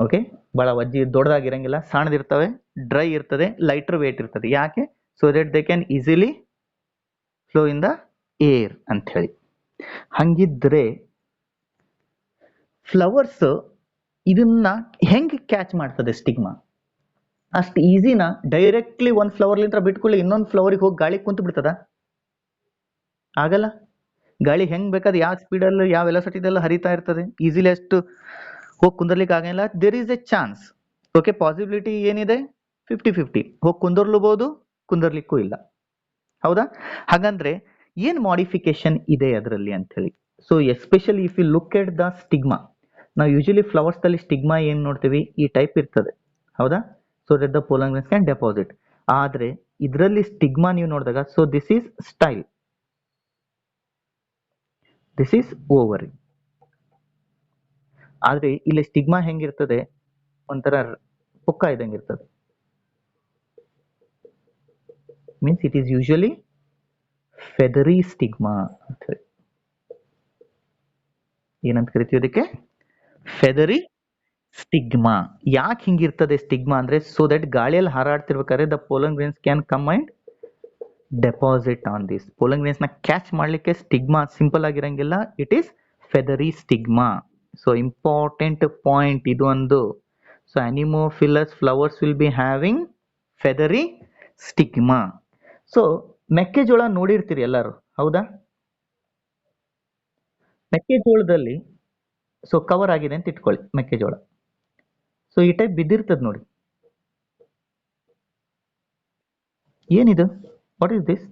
ಓಕೆ, ಬಹಳ ವಜ್ಜಿ ದೊಡ್ಡದಾಗಿರಂಗಿಲ್ಲ, ಸಣ್ಣದಿರ್ತವೆ, ಡ್ರೈ ಇರ್ತದೆ, ಲೈಟರ್ ವೇಟ್ ಇರ್ತದೆ. ಯಾಕೆ? So that they can easily flow in the air ಅಂತ ಹೇಳಿ. ಹಂಗಿದ್ರೆ ಫ್ಲವರ್ಸ್ ಇದನ್ನ ಹೆಂಗೆ ಕ್ಯಾಚ್ ಮಾಡ್ತದೆ ಸ್ಟಿಗ್ಮಾ? ಅಷ್ಟು ಈಸಿನ ಡೈರೆಕ್ಟ್ಲಿ ಒಂದ್ ಫ್ಲವರ್ ಲಿಂತ್ರ ಬಿಟ್ಕೊಳ್ಳಿ ಇನ್ನೊಂದು ಫ್ಲವರಿಗೆ ಹೋಗಿ ಗಾಳಿ ಕುಂತು ಬಿಡ್ತದ? ಆಗಲ್ಲ. ಗಾಳಿ ಹೆಂಗ್ ಬೇಕಾದ್ರೆ ಯಾವ ಸ್ಪೀಡಲ್ಲಿ ಯಾವ ವೆಲಾಸಿಟಿದೆಲ್ಲ ಹರಿತಾ ಇರ್ತದೆ, ಈಸಿಲಿ ಅಷ್ಟು ಹೋಗಿ ಕುಂದರ್ಲಿಕ್ಕೆ ಆಗಂಗಿಲ್ಲ. There is a chance. Okay, possibility ಏನಿದೆ? 50-50. ಹೋಗಿ ಕುಂದರ್ಲೂಬಹುದು, ಕುಂದರ್ಲಿಕ್ಕೂ ಇಲ್ಲ. ಹೌದಾ? ಹಾಗಂದ್ರೆ ಏನ್ ಮಾಡಿಫಿಕೇಶನ್ ಇದೆ ಅದರಲ್ಲಿ ಅಂತ ಹೇಳಿ. So especially if you look at the stigma, ನಾವು ಯೂಶಲಿ ಫ್ಲವರ್ಸ್ ಅಲ್ಲಿ ಸ್ಟಿಗ್ಮಾ ಏನ್ ನೋಡ್ತೀವಿ? ಈ ಟೈಪ್ ಇರ್ತದೆ. ಹೌದಾ? So that the pollen grains can deposit. ಆದ್ರೆ ಇದರಲ್ಲಿ ಸ್ಟಿಗ್ಮಾ ನೀವು ನೋಡಿದಾಗ, so this is style, this is ovary. ಆದ್ರೆ ಇಲ್ಲಿ ಸ್ಟಿಗ್ಮಾ ಹೆಂಗಿರ್ತದೆ? ಒಂಥರ ಪುಕ್ಕ ಇದ್ದಂಗೆ ಇರ್ತದೆ. Means it is usually feathery stigma ಅಂತ ಹೇಳಿ. ಏನಂತ ಕರಿತೀವಿ ಅದಕ್ಕೆ? Feathery stigma. ಯಾಕೆ ಹಿಂಗಿರ್ತದೆ ಸ್ಟಿಗ್ಮಾ ಅಂದ್ರೆ ಸೊ ದಟ್ ಗಾಳಿಯಲ್ಲಿ ಹಾರಾಡ್ತಿರ್ಬೇಕಾದ್ರೆ the pollen grains can come and deposit on this. Pollen grains ನ ಕ್ಯಾಚ್ ಮಾಡ್ಲಿಕ್ಕೆ ಸ್ಟಿಗ್ಮಾ ಸಿಂಪಲ್ ಆಗಿರಂಗಿಲ್ಲ. It is feathery stigma. So important point ಇದು ಒಂದು. So anemophilous flowers will be having feathery stigma. So ಮೆಕ್ಕೆಜೋಳ ನೋಡಿರ್ತೀರಿ ಎಲ್ಲರೂ, ಹೌದಾ? ಮೆಕ್ಕೆಜೋಳದಲ್ಲಿ ಸೊ ಕವರ್ ಆಗಿದೆ ಅಂತ ಇಟ್ಕೊಳ್ಳಿ ಮೆಕ್ಕೆಜೋಳ. ಸೊ ಈ ಟೈಪ್ ಬಿದ್ದಿರ್ತದೆ ನೋಡಿ. ಏನಿದು? What is this?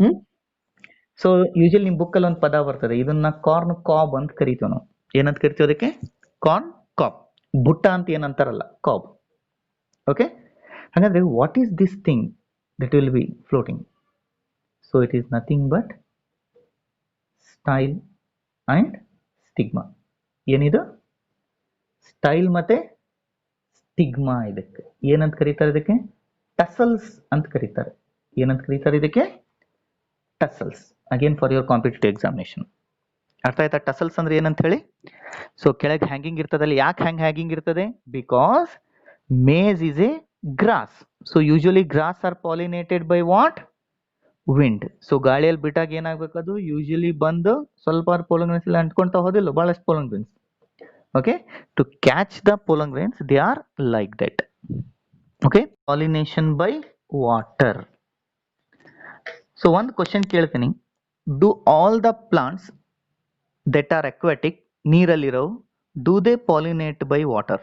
Hmm so usually ನಿಮ್ ಬುಕ್ ಅಲ್ಲಿ ಒಂದು ಪದ ಬರ್ತದೆ, ಇದನ್ನ ಕಾರ್ನ್ ಕಾಬ್ ಅಂತ ಕರಿತೀವಿ ನಾವು. ಏನಂತ ಕರಿತೀವಿ ಅದಕ್ಕೆ? ಕಾರ್ನ್ ಕಾಬ್. ಬುಟ್ಟ ಅಂತ ಏನಂತಾರಲ್ಲ, ಕಾಬ್. ಓಕೆ, ಹಾಗಾದ್ರೆ what is this thing that will be floating? So it is nothing but style and stigma. ಏನಿದು? ಸ್ಟೈಲ್ ಮತ್ತೆ ಸ್ಟಿಗ್ಮಾ. ಇದಕ್ಕೆ ಏನಂತ ಕರೀತಾರೆ? ಇದಕ್ಕೆ ಟಸಲ್ಸ್ ಅಂತ ಕರೀತಾರೆ. ಏನಂತ ಕರೀತಾರೆ ಇದಕ್ಕೆ? Tassels. Again for your competitive examination. ಅರ್ಥ ಆಯ್ತಾ ಟಸಲ್ಸ್ ಅಂದ್ರೆ ಏನಂತ ಹೇಳಿ? ಸೊ ಕೆಳಗೆ ಹ್ಯಾಂಗಿಂಗ್ ಇರ್ತದಲ್ಲ, ಯಾಕೆ ಹ್ಯಾಂಗಿಂಗ್ ಇರ್ತದೆ? Because maize is a grass. So usually grass are pollinated by what? Wind. So ಗಾಳಿಯಲ್ಲಿ ಬಿಟ್ಟಾಗ ಏನಾಗ್ಬೇಕು? ಅದು ಯೂಶಲಿ ಬಂದು ಸ್ವಲ್ಪ ಪೋಲನ್ ಗ್ರೇನ್ಸ್ ಎಲ್ಲ ಅಂಟ್ಕೊಂತ ಹೋದಿಲ್ಲ, ಬಹಳಷ್ಟು pollen grains. Okay, to catch the pollen grains, they are like that. Okay, pollination by water. So one question ಕೇಳ್ತೀನಿ, do all the plants that are aquatic, ನೀರಲ್ಲಿರೋ, do they pollinate by water?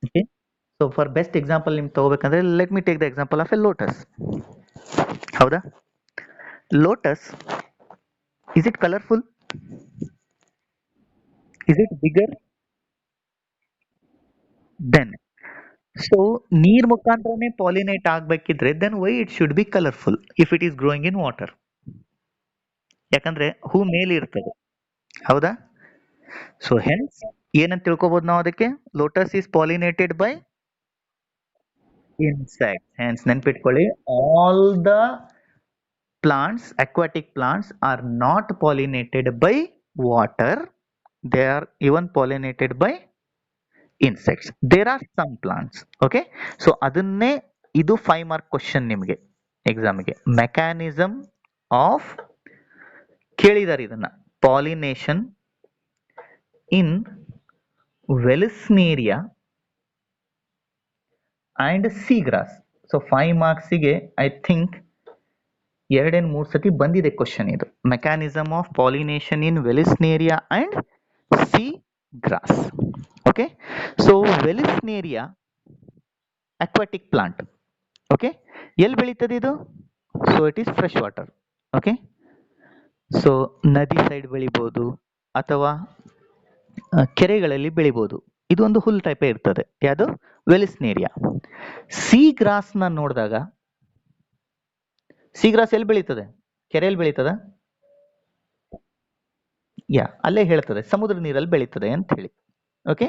Okay, so for best example ನಿಮ್ಗೆ ತಗೋಬೇಕಂದ್ರೆ, let me take the example of a lotus. ಹೌದಾ? Lotus, is it colorful? Is it bigger? Then so ನೀರ್ ಮುಖಾಂತರನೇ pollinate ಆಗ್ಬೇಕಿದ್ರೆ then why it should be colorful if it is growing in water? ಯಾಕಂದ್ರೆ ಹೂ ಮೇಲೆ ಇರ್ತದೆ. ಹೌದಾ? So hence ಏನಂತ ತಿಳ್ಕೊಬಹುದು ನಾವು ಅದಕ್ಕೆ? Lotus is pollinated by insect. Hence ನೆನ್ಪಿಟ್ಕೊಳ್ಳಿ, all the plants, aquatic plants are not pollinated by water. They are even pollinated by insects. There are some plants. Okay, so ಅದನ್ನೇ ಇದು 5 mark ಕ್ವಶನ್ ನಿಮಗೆ ಎಕ್ಸಾಮಿಗೆ. Mechanism of ಕೇಳಿದಾರೆ ಇದನ್ನ, pollination in vallisneria and seagrass. So 5 ಮಾರ್ಕ್ಸಿಗೆ I think 2-3 ಸತಿ ಬಂದಿದೆ question ಇದು. Mechanism of pollination in vallisneria and sea grass. Okay, so vallisneria aquatic plant. Okay, ಎಲ್ಲಿ ಬೆಳೀತದೆ ಇದು? So it is fresh water. Okay, so ನದಿ ಸೈಡ್ ಬೆಳಿಬಹುದು ಅಥವಾ ಕೆರೆಗಳಲ್ಲಿ ಬೆಳಿಬಹುದು. ಇದು ಒಂದು ಹುಲ್ ಟೈಪೇ ಇರ್ತದೆ. ಯಾವುದು? ವೆಲಿಸ್ನೇರಿಯಾ. ಸಿ ಗ್ರಾಸ್ ನ ನೋಡಿದಾಗ, ಸಿ ಗ್ರಾಸ್ ಎಲ್ಲಿ ಬೆಳೀತದೆ? ಕೆರೆಯಲ್ಲಿ ಬೆಳೀತದ? ಅಲ್ಲೇ ಹೇಳ್ತದೆ ಸಮುದ್ರ ನೀರಲ್ಲಿ ಬೆಳೀತದೆ ಅಂತ ಹೇಳಿ. ಓಕೆ,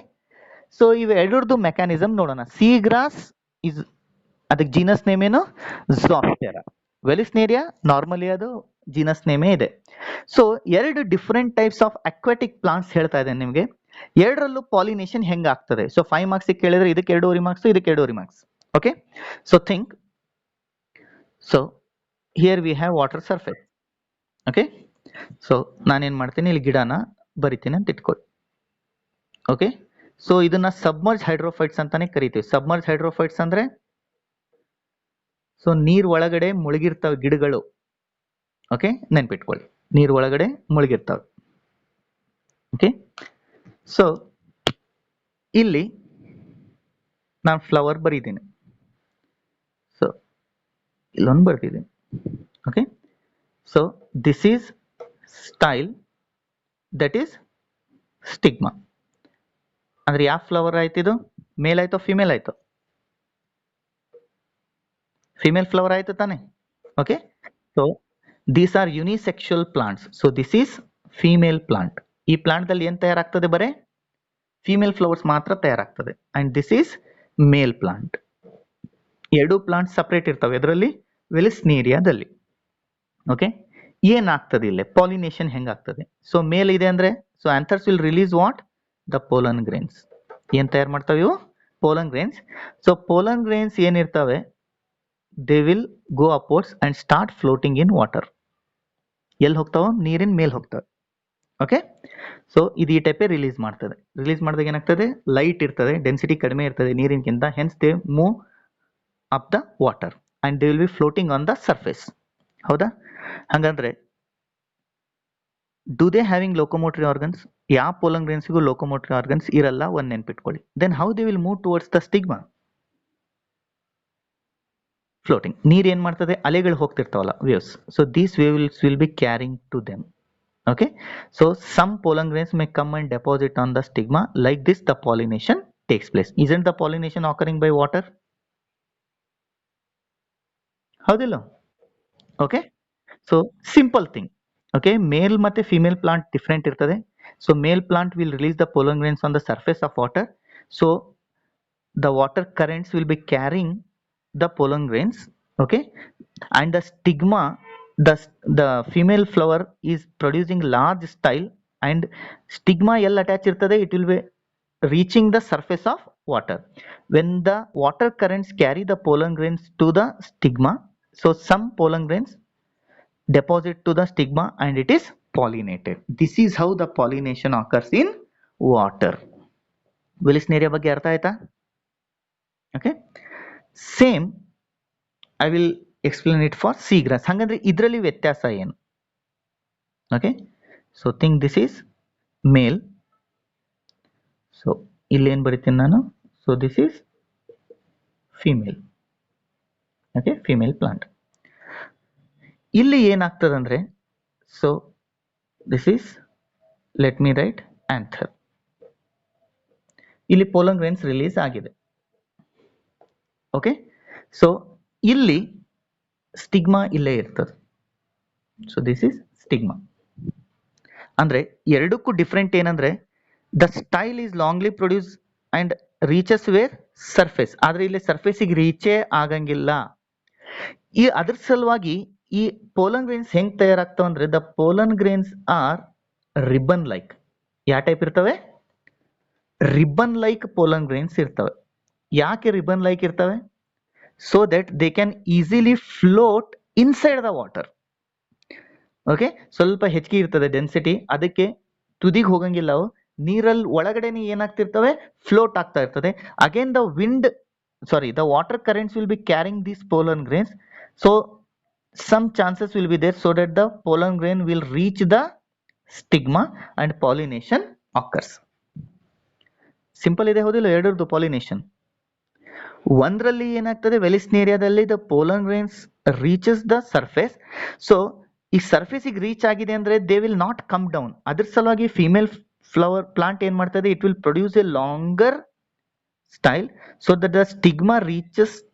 ಸೊ ಇವೆರಡರದ್ದು ಮೆಕ್ಯಾನಿಸಮ್ ನೋಡೋಣ. ಸಿ ಗ್ರಾಸ್ ಇಸ್, ಅದಕ್ಕೆ ಜೀನಸ್ ನೇಮ್ ಏನು? ಝಾಸ್ಟೆರಾ. ವೆಲಿಸ್ನೇರಿಯಾ ನಾರ್ಮಲಿ ಅದು ಜೀನಸ್ ನೇಮೇ ಇದೆ. ಸೊ ಎರಡು different types of aquatic plants ಹೇಳ್ತಾ ಇದ್ದೇನೆ ನಿಮಗೆ. ಎರಡರಲ್ಲೂ ಪಾಲಿನೇಷನ್ ಹೆಂಗ್ ಆಗ್ತದೆ? ಸೊ 5 ಮಾರ್ಕ್ಸ್ ಕೇಳಿದ್ರೆ ಇದಕ್ಕೆ 2.5 ಮಾರ್ಕ್ಸ್, ಇದಕ್ಕೆ 2.5 marks. Okay, so think. So here we have water surface. Okay, so ನಾನೇನ್ ಮಾಡ್ತೀನಿ, ಇಲ್ಲಿ ಗಿಡನ ಬರಿತೀನಿ ಅಂತ ಇಟ್ಕೊಳ್ಳಿ. ಓಕೆ, ಸೊ ಇದನ್ನ ಸಬ್ಮರ್ಜ್ ಹೈಡ್ರೋಫೈಟ್ಸ್ ಅಂತಾನೆ ಕರಿತೀವಿ. ಸಬ್ಮರ್ಜ್ ಹೈಡ್ರೋಫೈಟ್ಸ್ ಅಂದ್ರೆ ಸೊ ನೀರ್ ಒಳಗಡೆ ಮುಳುಗಿರ್ತಾವೆ ಗಿಡಗಳು. ಓಕೆ, ನೆನ್ಪಿಟ್ಕೊಳ್ಳಿ, ನೀರ್ ಒಳಗಡೆ ಮುಳುಗಿರ್ತಾವೆ. ಓಕೆ, ಸೊ ಇಲ್ಲಿ ನಾನು ಫ್ಲವರ್ ಬರೀತೀನಿ. ಸೊ ಇಲ್ಲೊಂದು ಬರ್ತಿದ್ದೀನಿ. Okay, so this is style, that is stigma. ಅಂದ್ರೆ ಯಾವ ಫ್ಲವರ್ ಆಯ್ತು ಇದು? ಮೇಲ್ ಆಯ್ತೋ ಫಿಮೇಲ್ ಆಯ್ತೋ? ಫಿಮೇಲ್ ಫ್ಲವರ್ ಆಯ್ತು ತಾನೆ? Okay, so these are unisexual plants. So this is female plant. ಈ ಪ್ಲಾಂಟ್ ದಲ್ಲಿ ಏನ್ ತಯಾರಾಗ್ತದೆ? ಬರೇ ಫಿಮೇಲ್ ಫ್ಲವರ್ಸ್ ಮಾತ್ರ ತಯಾರಾಗ್ತದೆ. And this is male plant. ಎರಡು ಪ್ಲಾಂಟ್ ಸಪರೇಟ್ ಇರ್ತವೆ ಇದರಲ್ಲಿ, ವೆಲಿಸ್ನೇರಿಯಾದಲ್ಲಿ. ಓಕೆ, ಏನಾಗ್ತದೆ ಇಲ್ಲಿ? ಪಾಲಿನೇಷನ್ ಹೆಂಗಾಗ್ತದೆ? ಸೊ ಮೇಲ್ ಇದೆ ಅಂದ್ರೆ, so anthers will release what? The pollen grains. ಏನ್ ತಯಾರು ಮಾಡ್ತಾವೆ ಇವು? Pollen grains. So pollen grains ಏನಿರ್ತವೆ, they will go upwards and start floating in water. ಎಲ್ಲಿ ಹೋಗ್ತಾವ? ನೀರಿನ ಮೇಲೆ ಹೋಗ್ತವೆ. ಓಕೆ, ಸೊ ಇದು ಈ ಟೈಪೇ ರಿಲೀಸ್ ಮಾಡ್ತದೆ. ರಿಲೀಸ್ ಮಾಡಿದಾಗ ಏನಾಗ್ತದೆ? ಲೈಟ್ ಇರ್ತದೆ, ಡೆನ್ಸಿಟಿ ಕಡಿಮೆ ಇರ್ತದೆ ನೀರಿನಕ್ಕಿಂತ. Hence they move up the water and they will be floating on the surface. ಹೌದಾ? ಹಾಗಂದ್ರೆ do they having locomotory organs? ಯಾವ ಪೋಲನ್ ಗ್ರೇನ್ಸ್ಗೂ ಲೋಕೋಮೋಟರ್ ಆರ್ಗನ್ಸ್ ಇರಲ್ಲ, ಒಂದು ನೆನ್ಪಿಟ್ಕೊಳ್ಳಿ. Then how they will move towards the stigma? Floating. ನೀರು ಏನ್ ಮಾಡ್ತದೆ, ಅಲೆಗಳು ಹೋಗ್ತಿರ್ತಾವಲ್ಲ, waves. So these waves will be carrying to them. Okay, so some pollen grains may come and deposit on the stigma. Like this, the pollination takes place. Isn't the pollination occurring by water? ಹೌದಿಲ್ಲ? Okay, so simple thing. Okay, male ಮತ್ತೆ female plant different ಇರ್ತದೆ. So male plant will release the pollen grains on the surface of water. So the water currents will be carrying the pollen grains. Okay, and the stigma, the female flower is producing large style, and stigma ಎಲ್ಲಿ attach ಇರ್ತದೆ, it will be reaching the surface of water. When the water currents carry the pollen grains to the stigma, so some pollen grains deposit to the stigma and it is pollinated. This is how the pollination occurs in water. Wellisneria ಬಗ್ಗೆ ಅರ್ಥ ಆಯ್ತಾ? Okay, same I will explain it for seagrass. ಹಾಗಂದ್ರೆ ಇದರಲ್ಲಿ ವ್ಯತ್ಯಾಸ ಏನು? Okay, so think this is male. So ಇಲ್ಲಿ ಏನು ಬರೀತೀನಿ ನಾನು? So this is female. Okay, female plant. ಇಲ್ಲಿ ಏನಾಗ್ತದಂದ್ರೆ, so this is, let me write anther. ಇಲ್ಲಿ pollen grains ರಿಲೀಸ್ ಆಗಿದೆ. ಓಕೆ, ಸೊ ಇಲ್ಲಿ ಸ್ಟಿಗ್ಮಾ ಇಲ್ಲೇ ಇರ್ತದೆ. So this is stigma. ಅಂದ್ರೆ ಎರಡಕ್ಕೂ ಡಿಫ್ರೆಂಟ್ ಏನಂದ್ರೆ, the style is longly produce and reaches where surface. ಆದ್ರೆ ಇಲ್ಲಿ ಸರ್ಫೇಸಿಗೆ ರೀಚೇ ಆಗಂಗಿಲ್ಲ. ಈ ಅದ್ರ ಸಲುವಾಗಿ ಈ ಪೋಲನ್ ಗ್ರೇನ್ಸ್ ಹೆಂಗ್ ತಯಾರಾಗ್ತಾವ ಅಂದ್ರೆ, the pollen grains are ribbon like. ಯಾವ ಟೈಪ್ ಇರ್ತವೆ? ರಿಬ್ಬನ್ ಲೈಕ್ ಪೋಲನ್ ಗ್ರೇನ್ಸ್ ಇರ್ತವೆ. ಯಾಕೆ ರಿಬ್ಬನ್ ಲೈಕ್ ಇರ್ತವೆ? So that they can easily float inside the water. Okay, ಸ್ವಲ್ಪ ಹೆಚ್ಚಿಗೆ ಇರ್ತದೆ ಡೆನ್ಸಿಟಿ, ಅದಕ್ಕೆ ತುದಿಗೆ ಹೋಗಂಗಿಲ್ಲ. ಅವು ನೀರಲ್ಲಿ ಒಳಗಡೆನೆ ಏನಾಗ್ತಿರ್ತವೆ, ಫ್ಲೋಟ್ ಆಗ್ತಾ ಇರ್ತದೆ. Again the water currents will be carrying these pollen grains. So some chances will be there so that the pollen grain will reach the stigma and pollination occurs. Simple ಇದೆ ಹೌದಿಲ್ಲ ಎರಡರದ್ದು ಪಾಲಿನೇಷನ್? ಒಂದರಲ್ಲಿ ಏನಾಗ್ತದೆ, ವೆಲಿಸ್ನೇರಿಯಾದಲ್ಲಿ the pollen grains reaches the surface. So ಈ ಸರ್ಫೇಸಿಗೆ reach ಆಗಿದೆ ಅಂದ್ರೆ they will not come down. ಅದ್ರ ಸಲುವಾಗಿ ಫಿಮೇಲ್ ಫ್ಲವರ್ ಪ್ಲಾಂಟ್ ಏನ್ ಮಾಡ್ತದೆ, it will produce a longer style so that the stigma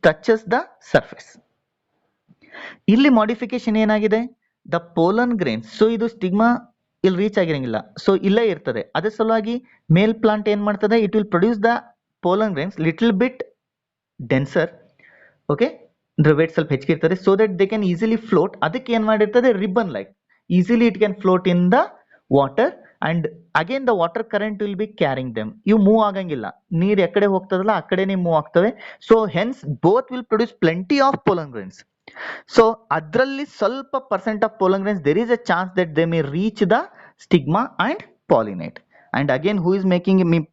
touches the surface. ಇಲ್ಲಿ ಮಾಡಿಫಿಕೇಶನ್ ಏನಾಗಿದೆ, ದ ಪೋಲನ್ ಗ್ರೇನ್ಸ್, ಸೊ ಇದು ಸ್ಟಿಗ್ಮಾ ಇಲ್ಲಿ ರೀಚ್ ಆಗಿರಂಗಿಲ್ಲ, ಸೊ ಇಲ್ಲೇ ಇರ್ತದೆ. ಅದ್ರ ಸಲುವಾಗಿ ಮೇಲ್ ಪ್ಲಾಂಟ್ ಏನ್ ಮಾಡ್ತದೆ, it will produce the pollen grains little bit denser. Okay, weight ಸ್ವಲ್ಪ ಹೆಚ್ಚಿಗೆ ಇರ್ತದೆ, so that they can easily float. ಅದಕ್ಕೆ ಏನ್ ಮಾಡಿರ್ತದೆ, ribbon like, easily it can float in the water and again the water current will be carrying them. ಇವು move ಆಗಂಗಿಲ್ಲ, ನೀರ್ ಎಕಡೆ ಹೋಗ್ತದಲ್ಲ ಆ ಕಡೆನೆ ಮೂವ್ ಆಗ್ತವೆ. So hence both will produce plenty of pollen grains. So ಅದರಲ್ಲಿ ಸ್ವಲ್ಪ percent of pollen grains there is a chance that they may reach the stigma and pollinate. And again, who is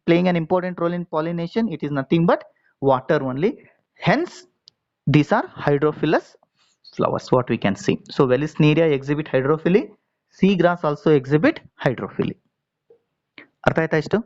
playing an important role in pollination? It is nothing but water only. Hence these are hydrophilous flowers, what we can see. So Wellisneria exhibit hydrophily, seagrass also exhibit hydrophily. ಅರ್ಥ ಆಯ್ತಾ ಇಷ್ಟು?